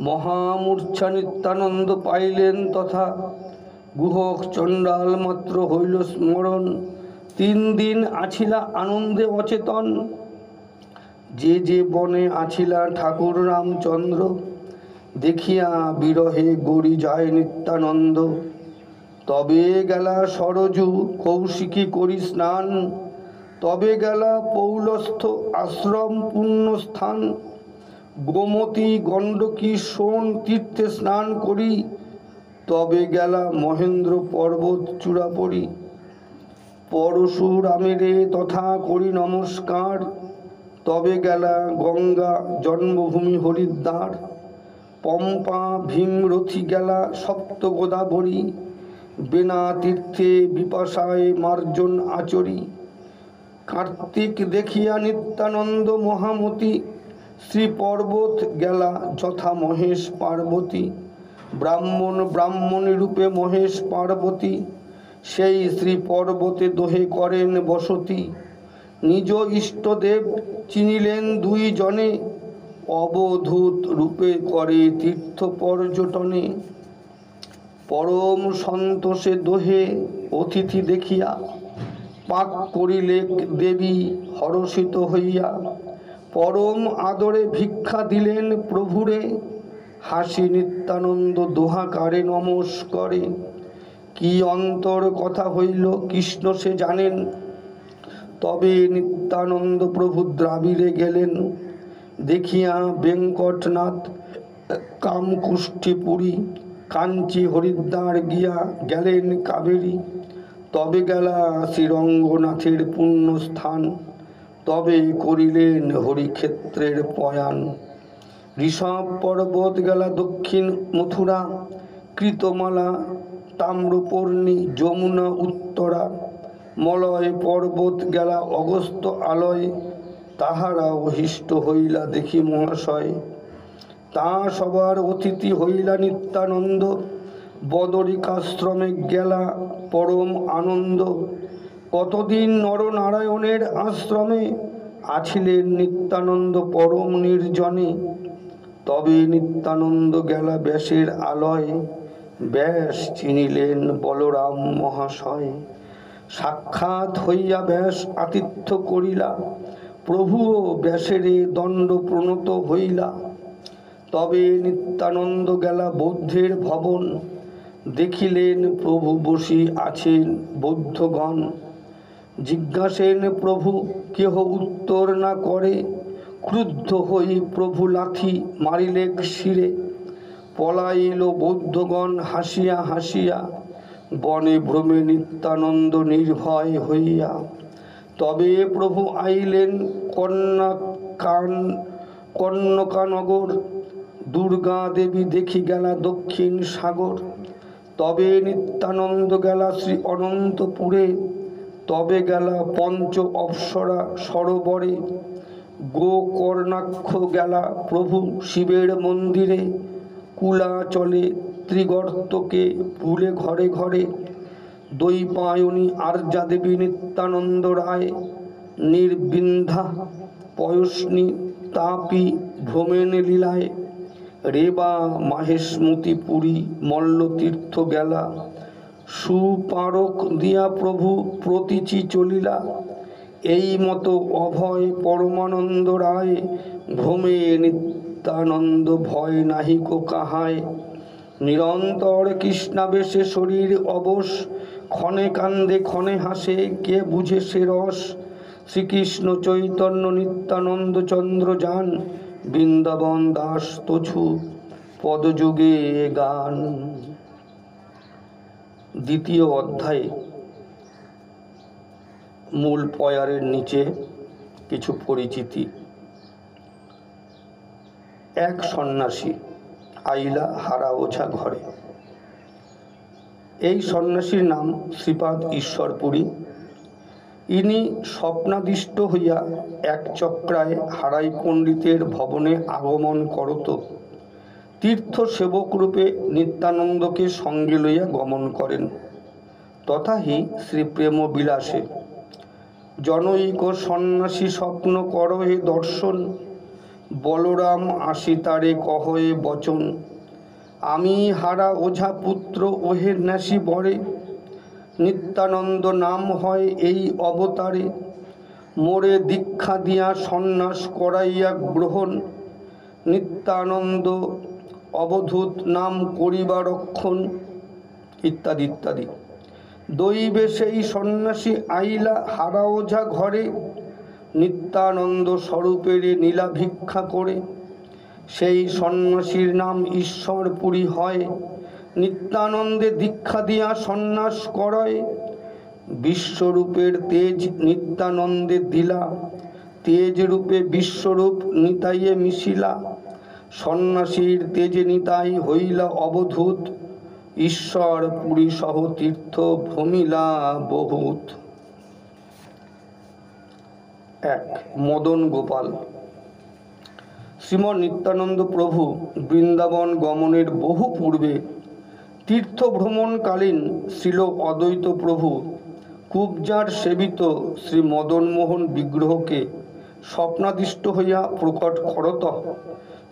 মহামূর্ছা নিত্যানন্দ পাইলেন তথা। গুহক চণ্ডাল মাত্র হইল স্মরণ, 3 দিন আছিলা আনন্দে অচেতন। যে যে বনে আছিলা ঠাকুর রামচন্দ্র, দেখিয়া বিরহে গড়ি যায় নিত্যানন্দ। তবে গেলা সরজু কৌশিকী করি স্নান, তবে গেলা পৌলস্থ আশ্রম পুণ্যস্থান। গোমতী গণ্ডকী সোন তীর্থে স্নান করি, তবে গেলা মহেন্দ্র পর্বত চূড়াপরি। পরশুরামেরে তথা করি নমস্কার, তবে গেলা গঙ্গা জন্মভূমি হরিদ্বার। পম্পা ভীমরথী গেলা সপ্ত গোদাবরী, বেনা তীর্থে বিপাশায় মার্জন আচরি। কার্তিক দেখিয়া নিত্যানন্দ মহামতি, শ্রী পর্বত গেলা যথা মহেশ পার্বতী। ব্রাহ্মণ ব্রাহ্মণী রূপে মহেশ পার্বতী, সেই শ্রী পর্বতে দোহে করেন বসতি। নিজ ইষ্টদেব চিনিলেন 2 জনে, অবধূত রূপে করে তীর্থ পর্যটনে। পরম সন্তোষে দোহে অতিথি দেখিয়া, পাক করিলে দেবী হরষিত হইয়া। পরম আদরে ভিক্ষা দিলেন প্রভুরে, হাসি নিত্যানন্দ দোহাকারে নমস্করে। কি অন্তর কথা হইল কৃষ্ণ সে জানেন, তবে নিত্যানন্দ প্রভু দ্রাবিড়ে গেলেন। দেখিয়া বেঙ্কটনাথ কামকুষ্ঠিপুরী, কাঞ্চি হরিদ্বার গিয়া গেলেন কাবেরী। তবে গেলা শ্রীরঙ্গনাথের পুণ্যস্থান, তবে করিলেন হরিক্ষেত্রের পয়ান। ঋষভ পর্বত গেলা দক্ষিণ মথুরা, কৃতমালা তাম্রপর্ণী যমুনা উত্তরা। মলয় পর্বত গেলা অগস্ত্য আলয়, তাহারা অহিষ্ট হইলা দেখি মহাশয়। তা সবার অতিথি হইলা নিত্যানন্দ, বদরিকাশ্রমে গেলা পরম আনন্দ। কতদিন নরনারায়ণের আশ্রমে, আছিলেন নিত্যানন্দ পরম নির্জনে। তবে নিত্যানন্দ গেলা ব্যাসের আলয়, ব্যাস চিনিলেন বলরাম মহাশয়। সাক্ষাৎ হইয়া ব্যাস আতিথ্য করিলা, প্রভুও ব্যাসেরে দণ্ড প্রণত হইলা। তবে নিত্যানন্দ গেলা বৌদ্ধের ভবন, দেখিলেন প্রভু বসি আছেন বৌদ্ধগণ। জিজ্ঞাসেন প্রভু, কেহ উত্তর না করে, ক্রুদ্ধ হই প্রভু লাথি মারিলেক শিরে। পলাইল বৌদ্ধগণ হাসিয়া হাসিয়া, বনে ভ্রমে নিত্যানন্দ নির্ভয় হইয়া। তবে প্রভু আইলেন কনকানগর, দুর্গা দেবী দেখি গেলা দক্ষিণ সাগর। তবে নিত্যানন্দ গেলা শ্রী অনন্তপুরে, তবে গেলা পঞ্চ অপ্সরা সরোবরে। গোকর্ণাক্ষ গেলা প্রভু শিবের মন্দিরে, কুলাচলে ত্রিগর্তকে ভুলে ঘরে ঘরে। দৈপায়নী আর্যা দেবী নিত্যানন্দ রায়, নির্বিন্ধা পয়স্নী তাপি ভ্রমেন লীলায়। রেবা মাহেশমতি পুরী মল্লতীর্থ গেলা, সুপারক দিয়া প্রভু প্রতীচি চলিলা। এই মতো অভয় পরমানন্দ রায়, ভ্রমে নিত্যানন্দ ভয় নাহিক কাহায়। নিরন্তর কৃষ্ণাবেশে শরীর অবশ, ক্ষণে কান্দে ক্ষণে হাসে কে বুঝে সে রস। শ্রীকৃষ্ণ চৈতন্য নিত্যানন্দ চন্দ্র যান, বৃন্দাবন দাস তছু পদযুগে গান। দ্বিতীয় অধ্যায়ে মূল পয়ারের নিচে কিছু পরিচিতি। এক সন্ন্যাসী আইলা হারা ওঝা ঘরে। এই সন্ন্যাসীর নাম শ্রীপাদ ঈশ্বরপুরী। ইনি স্বপ্নাদিষ্ট হইয়া এক চক্রায় হারাই পণ্ডিতের ভবনে আগমন করত। তীর্থ সেবক রূপে নিত্যানন্দকে সঙ্গে লইয়া গমন করেন। তথাহি শ্রী প্রেম বিলাসে জনৈক সন্ন্যাসী স্বপ্ন করহে দর্শন, বলরাম আসি তারে কহয়ে বচন। আমি হারা ওঝা পুত্র ওহে ন্যাসী বরে, নিত্যানন্দ নাম হয় এই অবতারে। মোরে দীক্ষা দিয়া সন্ন্যাস করাইয়া গ্রহণ, নিত্যানন্দ অবধূত নাম করিবা রক্ষণ, ইত্যাদি ইত্যাদি। দৈবে সেই সন্ন্যাসী আইলা হারা ওঝা ঘরে, নিত্যানন্দ স্বরূপেরে নীলা ভিক্ষা করে। সেই সন্ন্যাসীর নাম ঈশ্বরপুরী হয়, নিত্যানন্দে দীক্ষা দিয়া সন্ন্যাস করয়। বিশ্বরূপের তেজ নিত্যানন্দে দিলা, তেজ রূপে বিশ্বরূপ নিতাইয়ে মিশিলা। সন্ন্যাসীর তেজে নিতাই হইলা অবধূত, ঈশ্বর পুরী সহ তীর্থ ভ্রমিলা বহুত। এক মদন গোপাল। শ্রীমৎ নিত্যানন্দ প্রভু বৃন্দাবন গমনের বহু পূর্বে তীর্থ ভ্রমণকালীন শ্রীল অদ্বৈত প্রভু কুবজার সেবিত শ্রী মদনমোহন বিগ্রহকে স্বপ্নাদিষ্ট হইয়া প্রকট করত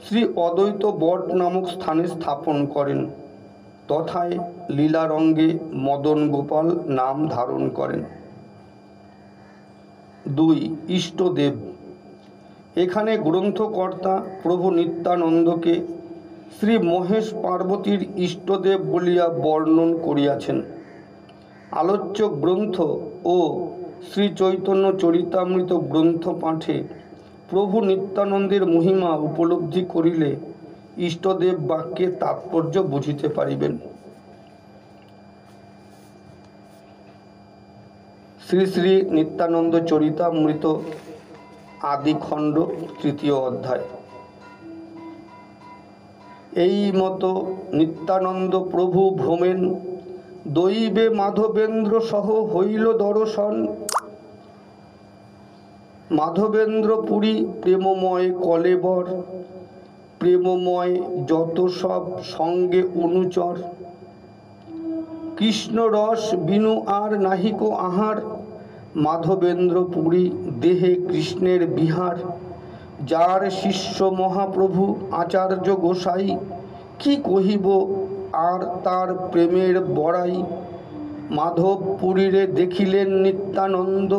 শ্রী অদ্বৈত বট নামক স্থানে স্থাপন করেন। তথায় লীলারঙ্গে মদন গোপাল নাম ধারণ করেন। 2 ইষ্টদেব। এখানে গ্রন্থকর্তা প্রভু নিত্যানন্দকে শ্রী মহেশ পার্বতীর ইষ্টদেব বলিয়া বর্ণন করিয়াছেন। আলোচ্য গ্রন্থ ও শ্রী চৈতন্য চরিতামৃত গ্রন্থ পাঠে প্রভু নিত্যানন্দের মহিমা উপলব্ধি করিলে ইষ্টদেব বাক্যের তাৎপর্য বুঝিতে পারিবেন। শ্রী শ্রী নিত্যানন্দ চরিতামৃত আদিখণ্ড 3য় অধ্যায়। এই মতো নিত্যানন্দ প্রভু ভ্রমেন, দৈবে মাধবেন্দ্র সহ হইল দর্শন। মাধবেন্দ্র পুরী প্রেমময় কলেবর, প্রেমময় যত সব সঙ্গে অনুচর। কৃষ্ণ রস বিনু আর নাহিক আহার, মাধবেন্দ্র পুরী দেহে কৃষ্ণের বিহার। যার শিষ্য মহাপ্রভু আচার্য গোসাই, কি কহিব আর তার প্রেমের বড়াই। মাধব পুরীরে দেখিলেন নিত্যানন্দ,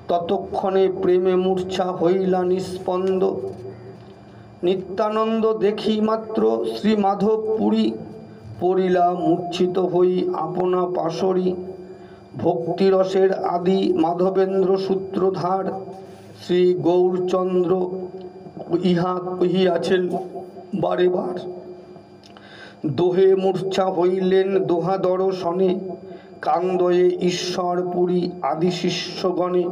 ততক্ষণে প্রেমে মূর্ছা হইলা নিস্পন্দ। নিত্যানন্দ দেখি মাত্র শ্রী মাধব পুরী, পড়িলা মূর্ছিত হই আপনা পাশরি। ভক্তিরসের আদি মাধবেন্দ্র সূত্রধার, শ্রী গৌরচন্দ্র ইহা কহিয়াছেন বারে বার। দোহে মূর্ছা হইলেন দোহা দর্শনে, কান্দয়ে ঈশ্বর পুরী আদি শিষ্যগণে।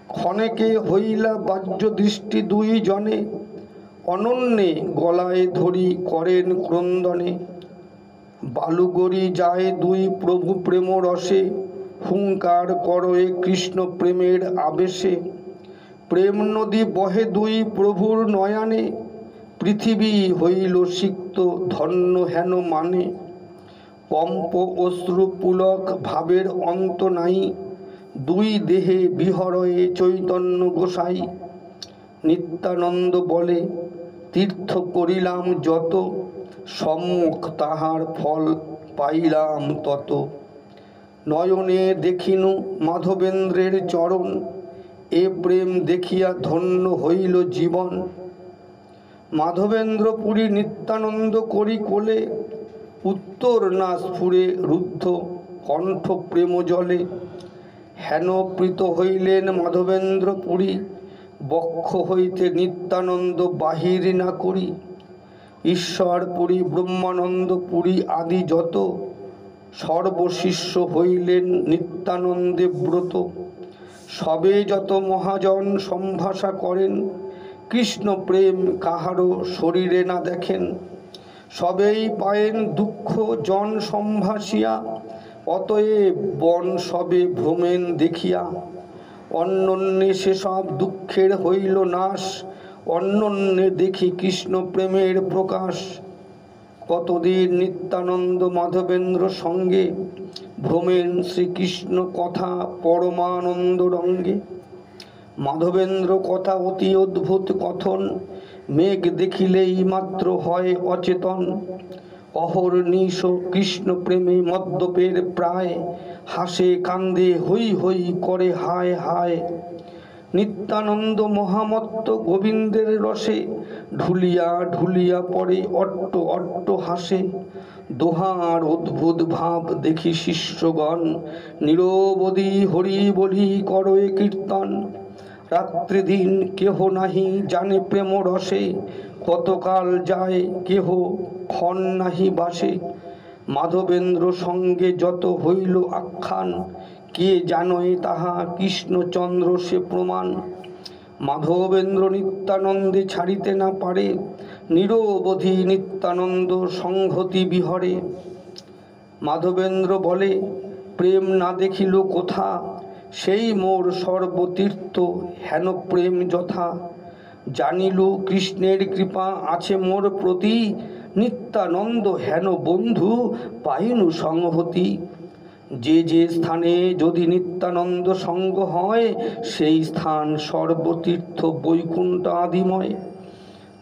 ক্ষণেকে হইলা বাহ্য দৃষ্টি দুই জনে, অনন্যে গলায় ধরি করেন ক্রন্দনে। বালুগরি যায় দুই প্রভু প্রেম রসে, হুঙ্কার করয়ে কৃষ্ণ প্রেমের আবেশে। প্রেম নদী বহে দুই প্রভুর নয়নে, পৃথিবী হইল সিক্ত ধন্য হেন মানে। কম্প অশ্রু পুলক ভাবের অন্ত নাই, দুই দেহে বিহরয়ে চৈতন্য গোসাই। নিত্যানন্দ বলে তীর্থ করিলাম যত, সম্মুখ তাহার ফল পাইলাম তত। নয়নে দেখিনু মাধবেন্দ্রের চরণ, এ প্রেম দেখিয়া ধন্য হইল জীবন। মাধবেন্দ্র পুরী নিত্যানন্দ করি কোলে, উত্তর না স্ফুরে রুদ্ধ কণ্ঠ প্রেম জলে। হেন প্রীত হইলেন মাধবেন্দ্র পুরী, বক্ষ হইতে নিত্যানন্দ বাহির না করি। ঈশ্বর পুরী ব্রহ্মানন্দ পুরী আদি যত, সর্বশিষ্য হইলেন নিত্যানন্দে ব্রত। সবে যত মহাজন সম্ভাষা করেন, কৃষ্ণ প্রেম কাহারও শরীরে না দেখেন। সবেই পায়েন দুঃখ জন সম্ভাসিয়া, অতএব বন সবে ভ্রমেন দেখিয়া। অন্যন্যে সেসব দুঃখের হইল নাশ, অন্যন্যে দেখি কৃষ্ণ প্রেমের প্রকাশ। কতদিন নিত্যানন্দ মাধবেন্দ্র সঙ্গে, ভ্রমেন শ্রীকৃষ্ণ কথা পরমানন্দ রঙ্গে। মাধবেন্দ্র কথা অতি অদ্ভুত কথন, মেঘ দেখিলেই মাত্র হয় অচেতন। অহর্নিশ কৃষ্ণ প্রেমে মদ্যপের প্রায়, হাসে কান্দে হই হই করে হায় হায়। নিত্যানন্দ মহামত্ত গোবিন্দের রসে, ঢুলিয়া ঢুলিয়া পড়ে অট্ট অট্ট হাসে। দোহার অদ্ভুত ভাব দেখি শিষ্যগণ, নিরবধি হরি বলি করয়ে কীর্তন। রাত্রি দিন কেহ নাহি জানে প্রেম রসে, কতকাল যায় কেহ ক্ষণ নাহি বাসে। মাধবেন্দ্র সঙ্গে যত হইল আখ্যান, কে জানয় তাহা কৃষ্ণচন্দ্র সে প্রমাণ। মাধবেন্দ্র নিত্যানন্দে ছাড়িতে না পারে, নিরবধি নিত্যানন্দ সংহতি বিহরে। মাধবেন্দ্র বলে প্রেম না দেখিল কোথা, সেই মোর সর্বতীর্থ হেন প্রেম যথা। জানিলু কৃষ্ণের কৃপা আছে মোর প্রতি, নিত্যানন্দ হেন বন্ধু পাইনু সংহতি। যে যে স্থানে যদি নিত্যানন্দ সঙ্গ হয়, সেই স্থান সর্বতীর্থ বৈকুণ্ঠ আদিময়।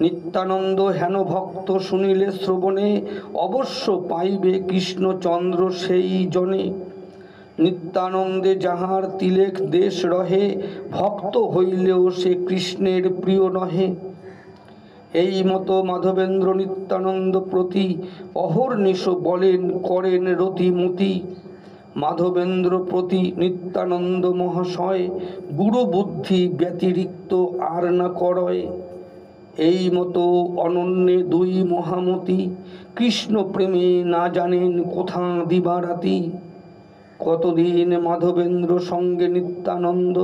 নিত্যানন্দ হেন ভক্ত শুনিলে শ্রবণে, অবশ্য পাইবে কৃষ্ণচন্দ্র সেই জনে। নিত্যানন্দে যাহার তিলেক দেশ রহে, ভক্ত হইলেও সে কৃষ্ণের প্রিয় নহে। এই মতো মাধবেন্দ্র নিত্যানন্দ প্রতি, অহর্নিশ বলেন করেন রতিমতি। মাধবেন্দ্র প্রতি নিত্যানন্দ মহাশয়, গুরু বুদ্ধি ব্যতিরিক্ত আর না করয়। এই মতো অনন্যে দুই মহামতি, কৃষ্ণ প্রেমে না জানেন কোথা দিবারাতি। কতদিন মাধবেন্দ্র সঙ্গে নিত্যানন্দ,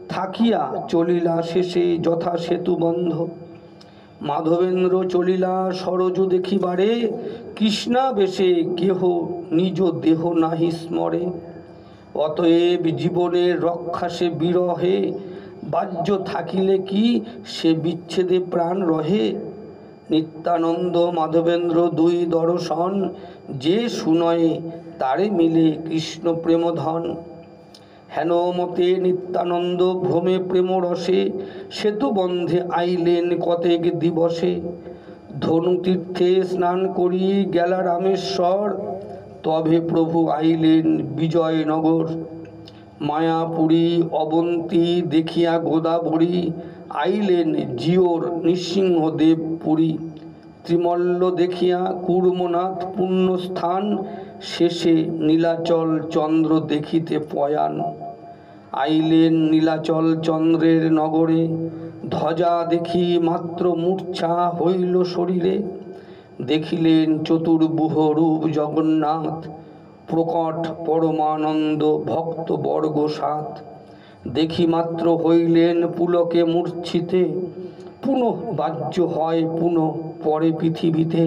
থাকিয়া চলিলা শেষে যথা সেতু বন্ধ। মাধবেন্দ্র চলিলা সরজু দেখিবারে, কৃষ্ণাবেশে কেহ নিজ দেহ নাহি স্মরে। অতএব জীবনের রক্ষা সে বিরহে, বাহ্য থাকিলে কি সে বিচ্ছেদে প্রাণ রহে। নিত্যানন্দ মাধবেন্দ্র দুই দর্শন, যে শুনয়ে তারে মিলে কৃষ্ণ প্রেমধন। হেন মতে নিত্যানন্দ ভ্রমে প্রেমরসে সেতু বন্ধে আইলেন কতেক দিবসে। ধনুতীর্থে স্নান করি গেলা রামেশ্বর, তবে প্রভু আইলেন বিজয়নগর। মায়াপুরী অবন্তী দেখিয়া গোদাবরী, আইলেন জিওর নৃসিংহদেব পুরী। ত্রিমল্ল দেখিয়া কুর্মনাথ পুণ্যস্থান, শেষে নীলাচল চন্দ্র দেখিতে পয়ান। আইলেন নীলাচল চন্দ্রের নগরে, ধ্বজা দেখি মাত্র মূর্ছা হইল শরীরে। দেখিলেন চতুর্ভুজ রূপ জগন্নাথ, প্রকট পরমানন্দ ভক্ত বর্গ সাত। দেখি মাত্র হইলেন পুলকে মূর্ছিতে, পুনঃ বাহ্য হয় পুনঃ পরে পৃথিবীতে।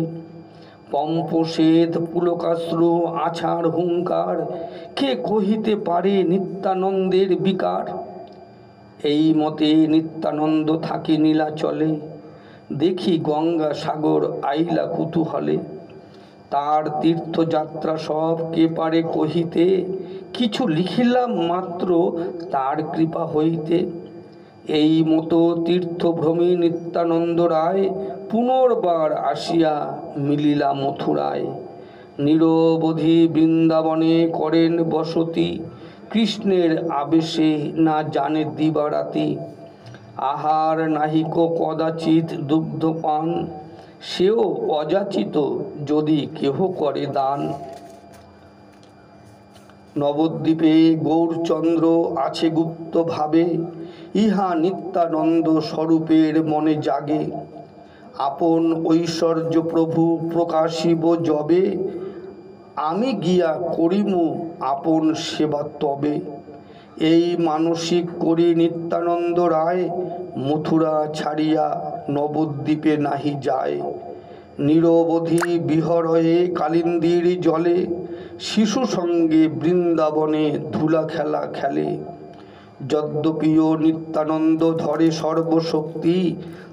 পম্পশ্বেত পুলকাশ্রু আছাড় হুঙ্কার, কে কহিতে পারে নিত্যানন্দের বিকার। এই মতে নিত্যানন্দ থাকে নীলাচলে, দেখি গঙ্গা সাগর আইলা কুতূহলে। তার তীর্থযাত্রা সব কে পারে কহিতে, কিছু লিখিলাম মাত্র তার কৃপা হইতে। এই মতো তীর্থভ্রমী নিত্যানন্দ রায়, পুনর্বার আসিয়া মিলিলা মথুরায়। নিরবধি বৃন্দাবনে করেন বসতি, কৃষ্ণের আবেশে না জানে দিবারাতি। আহার নাহিক কদাচিৎ দুগ্ধপান, সেও অযাচিত যদি কেহ করে দান। নবদ্বীপে গৌরচন্দ্র আছে গুপ্ত ভাবে, ইহা নিত্যানন্দ স্বরূপের মনে জাগে। আপন ঐশ্বর্য প্রভু প্রকাশিব যবে, আমি গিয়া করিমু আপন সেবা তবে। এই মানসিক করি নিত্যানন্দ রায়, মথুরা ছাড়িয়া নবদ্বীপে নাহি যায়। নিরবধি বিহরয়ে কালিন্দীর জলে, শিশু সঙ্গে বৃন্দাবনে ধুলা খেলা খেলে। যদ্যপিও নিত্যানন্দ ধরে সর্বশক্তি,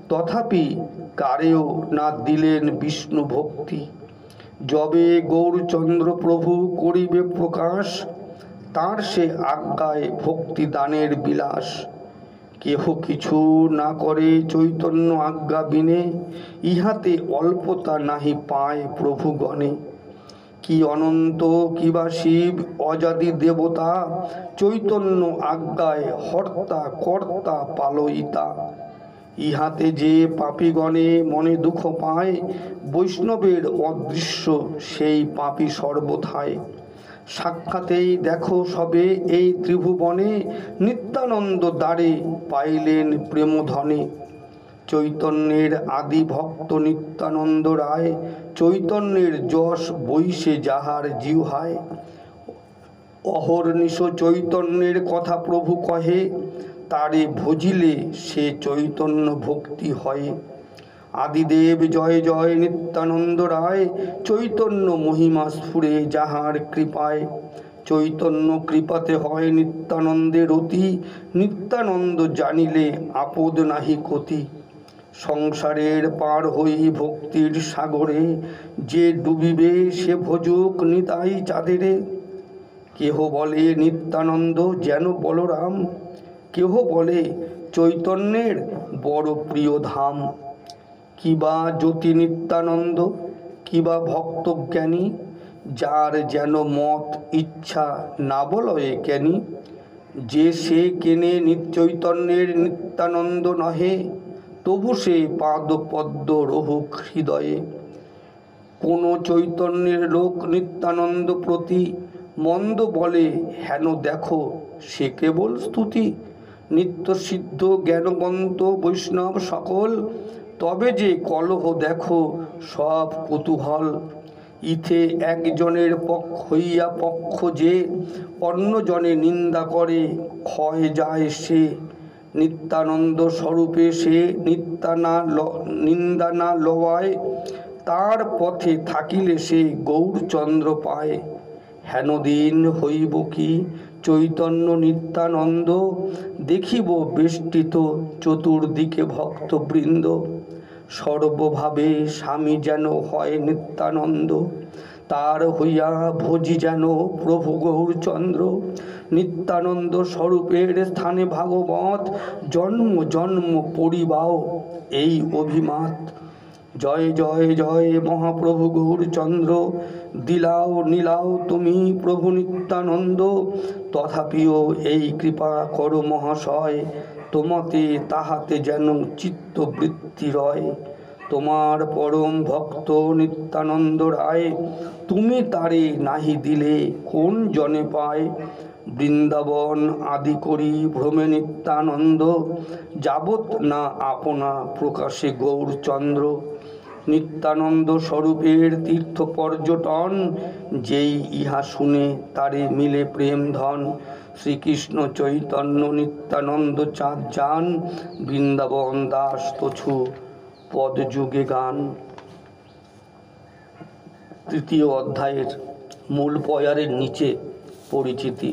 তথাপি কারেও না দিলেন বিষ্ণু ভক্তি। যবে গৌরচন্দ্র প্রভু করিবে প্রকাশ, তার সে আজ্ঞায় ভক্তি দানের বিলাস। কেহ কিছু না করে চৈতন্য আজ্ঞা বিনে, ইহাতে অল্পতা নাহি পায় প্রভুগণে। কি অনন্ত কিবা শিব অজাদি দেবতা, চৈতন্য আজ্ঞায় হর্তা কর্তা পালয়িতা। ইহাতে যে পাপীগণে মনে দুঃখ পায়, বৈষ্ণবের অদৃশ্য সেই পাপী সর্বথায়। সাক্ষাতেই দেখো সবে এই ত্রিভুবনে, নিত্যানন্দ দ্বারে পাইলেন প্রেমধনে। চৈতন্যের আদি ভক্ত নিত্যানন্দ রায়, চৈতন্যের যশ বৈশে যাহার জিহ্বায়। অহর্নিশ চৈতন্যের কথা প্রভু কহে, তারে ভজিলে সে চৈতন্য ভক্তি হয়। আদিদেব জয় জয় নিত্যানন্দ রায়, চৈতন্য মহিমা স্ফুরে যাহার কৃপায়। চৈতন্য কৃপাতে হয় নিত্যানন্দের অতি, নিত্যানন্দ জানিলে আপদ নাহি ক্ষতি। সংসারের পার হই ভক্তির সাগরে, যে ডুবিবে সে ভজুক নিতাই চাঁদেরে। কেহ বলে নিত্যানন্দ যেন বলরাম, কেহ বলে চৈতন্যের বড় প্রিয় ধাম। কিবা জ্যোতি নিত্যানন্দ, কিবা ভক্ত জ্ঞানী, যার যেন মত ইচ্ছা না বলয়ে জ্ঞানী। যে সে কেনে চৈতন্যের নিত্যানন্দ নহে, তবু সে পাদ পদ্ম রহুক হৃদয়ে। কোন চৈতন্যের লোক নিত্যানন্দ প্রতি, মন্দ বলে হেন দেখো সে কেবল স্তুতি। নিত্য সিদ্ধ জ্ঞানবন্ত বৈষ্ণব সকল, তবে যে কলহ দেখো সব কুতূহল। ইথে একজনের পক্ষ হইয়া পক্ষ যে, অন্যজনে নিন্দা করে ক্ষয় যায় সে। নিত্যানন্দ স্বরূপে সে নিন্দা না লওয়ায়, তার পথে থাকিলে সে গৌরচন্দ্র পায়। হেন দিন হইব কি চৈতন্য নিত্যানন্দ, দেখিব বেষ্টিত চতুর্দিকে ভক্তবৃন্দ। সর্বভাবে স্বামী যেন হয় নিত্যানন্দ, তার হইয়া ভোজি যেন প্রভু গৌরচন্দ্র। নিত্যানন্দ স্বরূপের স্থানে ভাগবত, জন্ম জন্ম পরিবাও এই অভিমত। জয় জয় জয় মহাপ্রভু গৌরচন্দ্র, দিলাও নীলাও তুমি প্রভু নিত্যানন্দ। তথাপিও এই কৃপা করো মহাশয়, তোমাতে তাহাতে যেন চিত্তবৃত্তি রয়। তোমার পরম ভক্ত নিত্যানন্দ রায়, তুমি তারে নাহি দিলে কোন জনে পায়। বৃন্দাবন আদি করি ভ্রমে নিত্যানন্দ, যাবৎ না আপনা প্রকাশে গৌরচন্দ্র। নিত্যানন্দ স্বরূপের তীর্থ পর্যটন, যেই ইহা শুনে তারে মিলে প্রেম ধন। শ্রীকৃষ্ণ চৈতন্য নিত্যানন্দ চাঁদ যান, বৃন্দাবন দাস তছু পদযুগে গান। তৃতীয় অধ্যায়ের মূল পয়ারের নিচে পরিচিতি।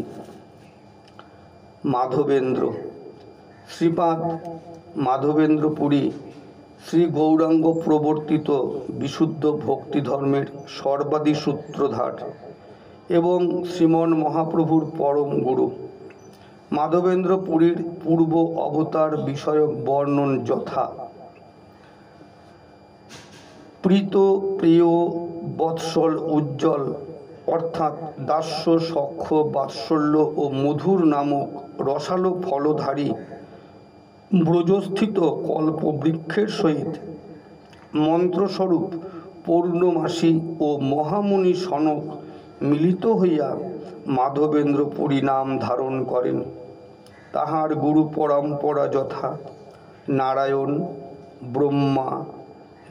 মাধবেন্দ্র। শ্রীপাদ মাধবেন্দ্র পুরী শ্রী গৌরাঙ্গ প্রবর্তিত বিশুদ্ধ ভক্তি ধর্মের সর্বাদি সূত্রধার এবং শ্রীমন মহাপ্রভুর পরম গুরু। মাধবেন্দ্র পুরীর পূর্ব অবতার বিষয়ক বর্ণন যথা: প্রীত প্রিয় বৎসল উজ্জ্বল, অর্থাৎ দাস্য সখ্য বাৎসল্য ও মধুর নামক রসালো ফলধারী ব্রজস্থিত কল্পবৃক্ষের সহিত মন্ত্রস্বরূপ পূর্ণমাসী ও মহামুনি সনক মিলিত হইয়া মাধবেন্দ্র পুরী নাম ধারণ করেন। তাহার গুরু পরম্পরা যথা: নারায়ণ, ব্রহ্মা,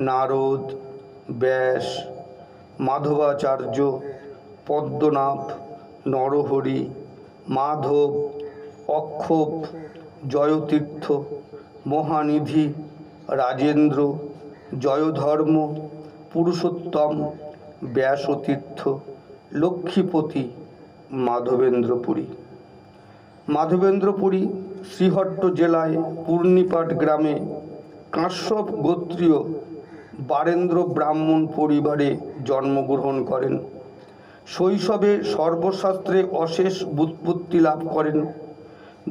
নারদ, ব্যাস, মাধবাচার্য, পদ্মনাভ, নরহরি, মাধব, অক্ষোভ, জয়তীর্থ, মহানিধি, রাজেন্দ্র, জয়ধর্ম, পুরুষোত্তম, ব্যাসতীর্থ, লক্ষ্মীপতি, মাধবেন্দ্রপুরী। মাধবেন্দ্রপুরী শ্রীহট্ট জেলায় পূর্ণিপাট গ্রামে কাশ্যপ গোত্রীয় বারেন্দ্র ব্রাহ্মণ পরিবারে জন্মগ্রহণ করেন। শৈশবে সর্বশাস্ত্রে অশেষ ব্যুৎপত্তি লাভ করেন।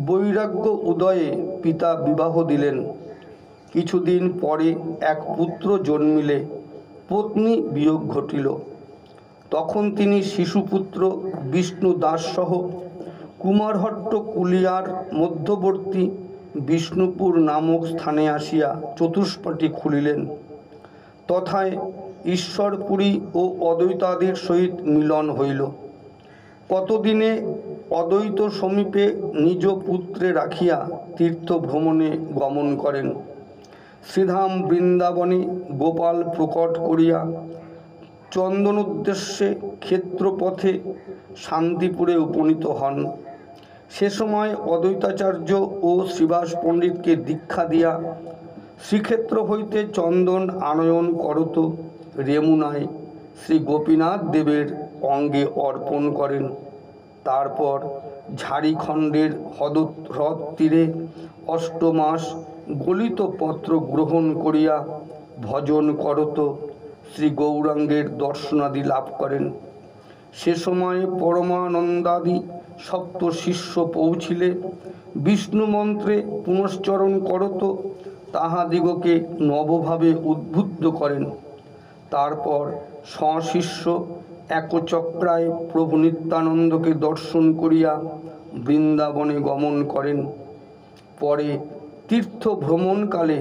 বৈরাগ্য উদয়ে পিতা বিবাহ দিলেন। কিছুদিন পরে এক পুত্র জন্মিলে পত্নী বিয়োগ ঘটিল। তখন তিনি শিশুপুত্র বিষ্ণু দাস সহ কুমারহট্ট কুলিয়ার মধ্যবর্তী বিষ্ণুপুর নামক স্থানে আসিয়া চতুষ্পাটি খুলিলেন। তথায় ঈশ্বরপুরী ও অদ্বৈতাদির সহিত মিলন হইল। কতদিনে অদ্বৈত সমীপে নিজ পুত্রে রাখিয়া তীর্থ ভ্রমণে গমন করেন। শ্রীধাম বৃন্দাবনে গোপাল প্রকট করিয়া চন্দনোদ্দেশ্যে ক্ষেত্রপথে শান্তিপুরে উপনীত হন। সে সময় অদ্বৈতাচার্য ও শ্রীবাস পণ্ডিতকে দীক্ষা দিয়া শ্রীক্ষেত্র হইতে চন্দন আনয়ন করত রেমুনায় শ্রী গোপীনাথ দেবের অঙ্গে অর্পণ করেন। তারপর ঝাড়িখণ্ডের হ্রদ তীরে অষ্টমাস গলিত পত্র গ্রহণ করিয়া ভজন করত শ্রী গৌরাঙ্গের দর্শনাদি লাভ করেন। সে সময় পরমানন্দাদি সপ্ত শিষ্য পৌঁছিলে বিষ্ণু মন্ত্রে পুনশ্চরণ করত তাহাদিগকে নবভাবে উদ্বুদ্ধ করেন। তারপর স্বশিষ্য একচক্রায় প্রভু নিত্যানন্দকে দর্শন করিয়া বৃন্দাবনে গমন করেন। পরে তীর্থ ভ্রমণকালে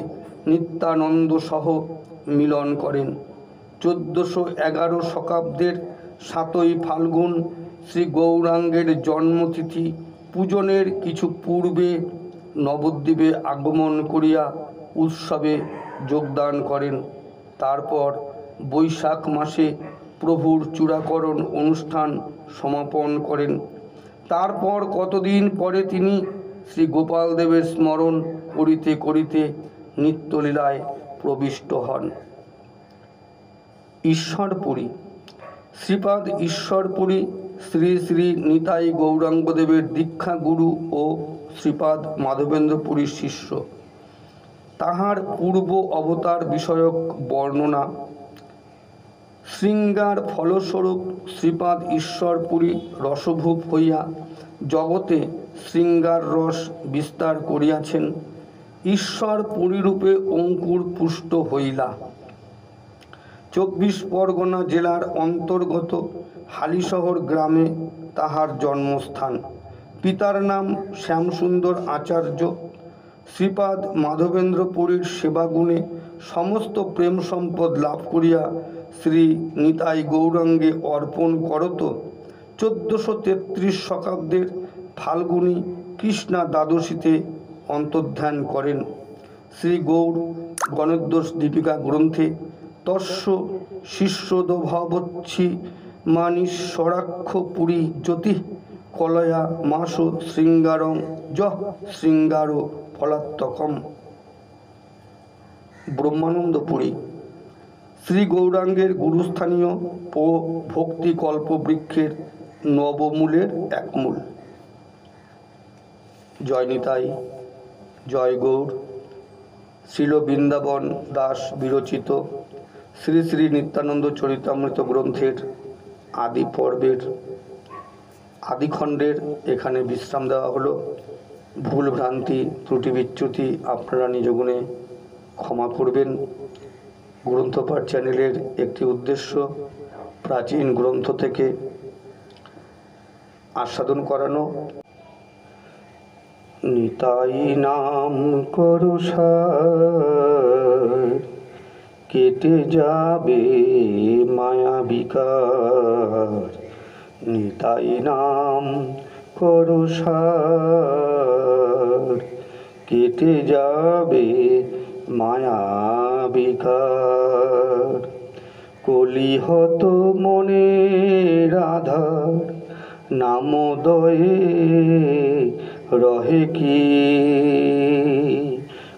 নিত্যানন্দ সহ মিলন করেন। 1411 শতাব্দের 7ই ফাল্গুন শ্রী গৌরাঙ্গের জন্মতিথি পূজনের কিছু পূর্বে নবদ্বীপে আগমন করিয়া উৎসবে যোগদান করেন। তারপর বৈশাখ মাসে প্রভুর চূড়াকরণ অনুষ্ঠান সমাপন করেন। তারপর কতদিন পরে তিনি শ্রী গোপাল দেবের স্মরণ করিতে করিতে নিত্যলীলায় প্রবিষ্ট হন। ঈশ্বরপুরী। শ্রীপাদ ঈশ্বরপুরী শ্রী শ্রী নিতাই গৌরাঙ্গদেবের দীক্ষা গুরু ও শ্রীপাদ মাধবেন্দ্রপুরীর শিষ্য। তাহার পূর্ব অবতার বিষয়ক বর্ণনা: শৃঙ্গার ফলস্বরূপ শ্রীপাদ ঈশ্বরপুরী রসভূপ হইয়া জগতে শৃঙ্গার রস বিস্তার করিয়াছেন। ঈশ্বর পুরীরূপে অঙ্কুর পুষ্ট হইলা। 24 পরগনা জেলার অন্তর্গত হালিশহর গ্রামে তাহার জন্মস্থান। পিতার নাম শ্যামসুন্দর আচার্য। শ্রীপাদ মাধবেন্দ্র পুরীর সেবাগুণে সমস্ত প্রেম সম্পদ লাভ করিয়া শ্রী নিতাই গৌরাঙ্গে অর্পণ করত। 1433 শতাব্দের ফাল্গুনী কৃষ্ণা দ্বাদশীতে অন্তর্ধান করেন। শ্রী গৌর গণোদ্দোষ দীপিকা গ্রন্থে তস্য শিষ্যদভবচ্ছি মানীশ্বরাক্ষ পুরী জ্যোতি কলয়া মাস শৃঙ্গারং যঃ শৃঙ্গার ফলাত্মকম। ব্রহ্মানন্দ পুরী শ্রী গৌরাঙ্গের গুরুস্থানীয় ও ভক্তি কল্পবৃক্ষের নবমূলের এক মূল। জয় নিতাই, জয় গৌর। শ্রীল বৃন্দাবন দাস বিরচিত শ্রী শ্রী নিত্যানন্দ চরিতামৃত গ্রন্থের আদি পর্বের আদিখণ্ডের এখানে বিশ্রাম দেওয়া হলো। ভুল ভ্রান্তি ত্রুটি বিচ্যুতি আপনারা নিজ গুণে ক্ষমা করবেন। গ্রন্থপাঠ চ্যানেলের একটি উদ্দেশ্য প্রাচীন গ্রন্থ থেকে আস্বাদন করানো। নিতাই নাম করো সার, কেটে যাবে মায়া বিকার। নিতাই নাম করো সার, কেটে যাবে মায়া বিকার। কলিহত মনের আধার, নামোদয়ে রহে কি।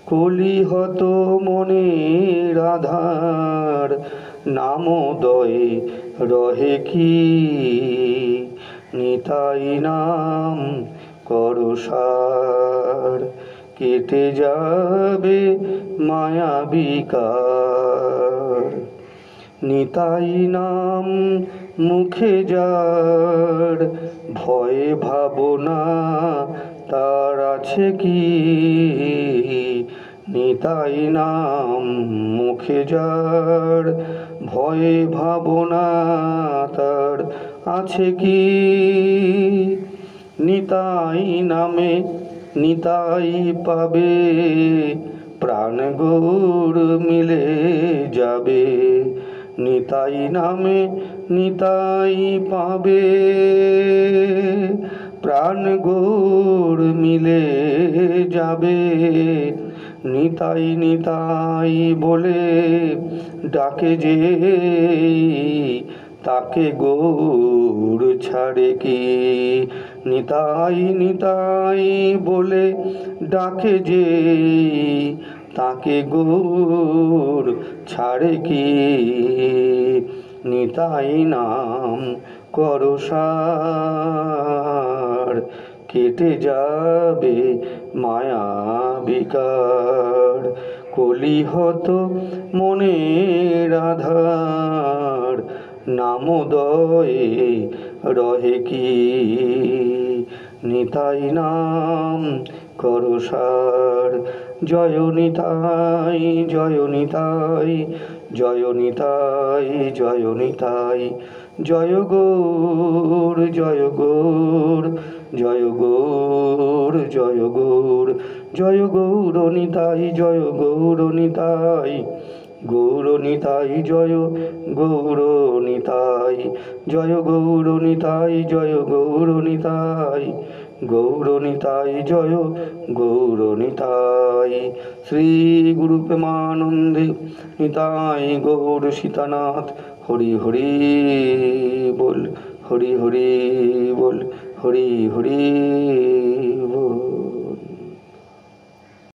কলিহত মনের আধার, নামোদয়ে রহে কি। নিতাই নাম করো সার, কেটে যাবে মায়া বিকার। নিতাই নাম মুখে যার, ভয়ে ভাবনা তার আছে কি। নিতাই নাম মুখে যার, ভয়ে ভাবনা তার আছে কি। নিতাই নামে নিতাই পাবে, প্রাণ গৌর মিলে যাবে। নিতাই নামে নিতাই পাবে, প্রাণ গৌর মিলে যাবে। নিতাই নিতাই বলে ডাকে যে, তাকে গৌর ছাড়ে কি। নিতাই নিতাই বলে ডাকে যে, তাকে গৌর ছাড়ে কি। নিতাই নাম করো সার, কেটে যাবে মায়া বিকার। কলিহত মনের আধার, নামোদয়ে রহে কি। নিতাই নাম করো সার। জয় নিতাই, জয় নিতাই, জয় নিতাই, জয় নিতাই। জয় গৌর, জয় গৌর, জয় গৌর, জয় গৌর। জয় গৌর নিতাই, জয় গৌর নিতাই। গৌর নিতাই, জয় গৌর নিতাই। জয় গৌর নিতাই, জয় গৌর নিতাই। গৌর নিতাই, জয় গৌর নিতাই। শ্রী গুরু প্রেমানন্দে নিতাই গৌর সীতানাথ। হরি হরি বল, হরি হরি বল, হরি হরি বল।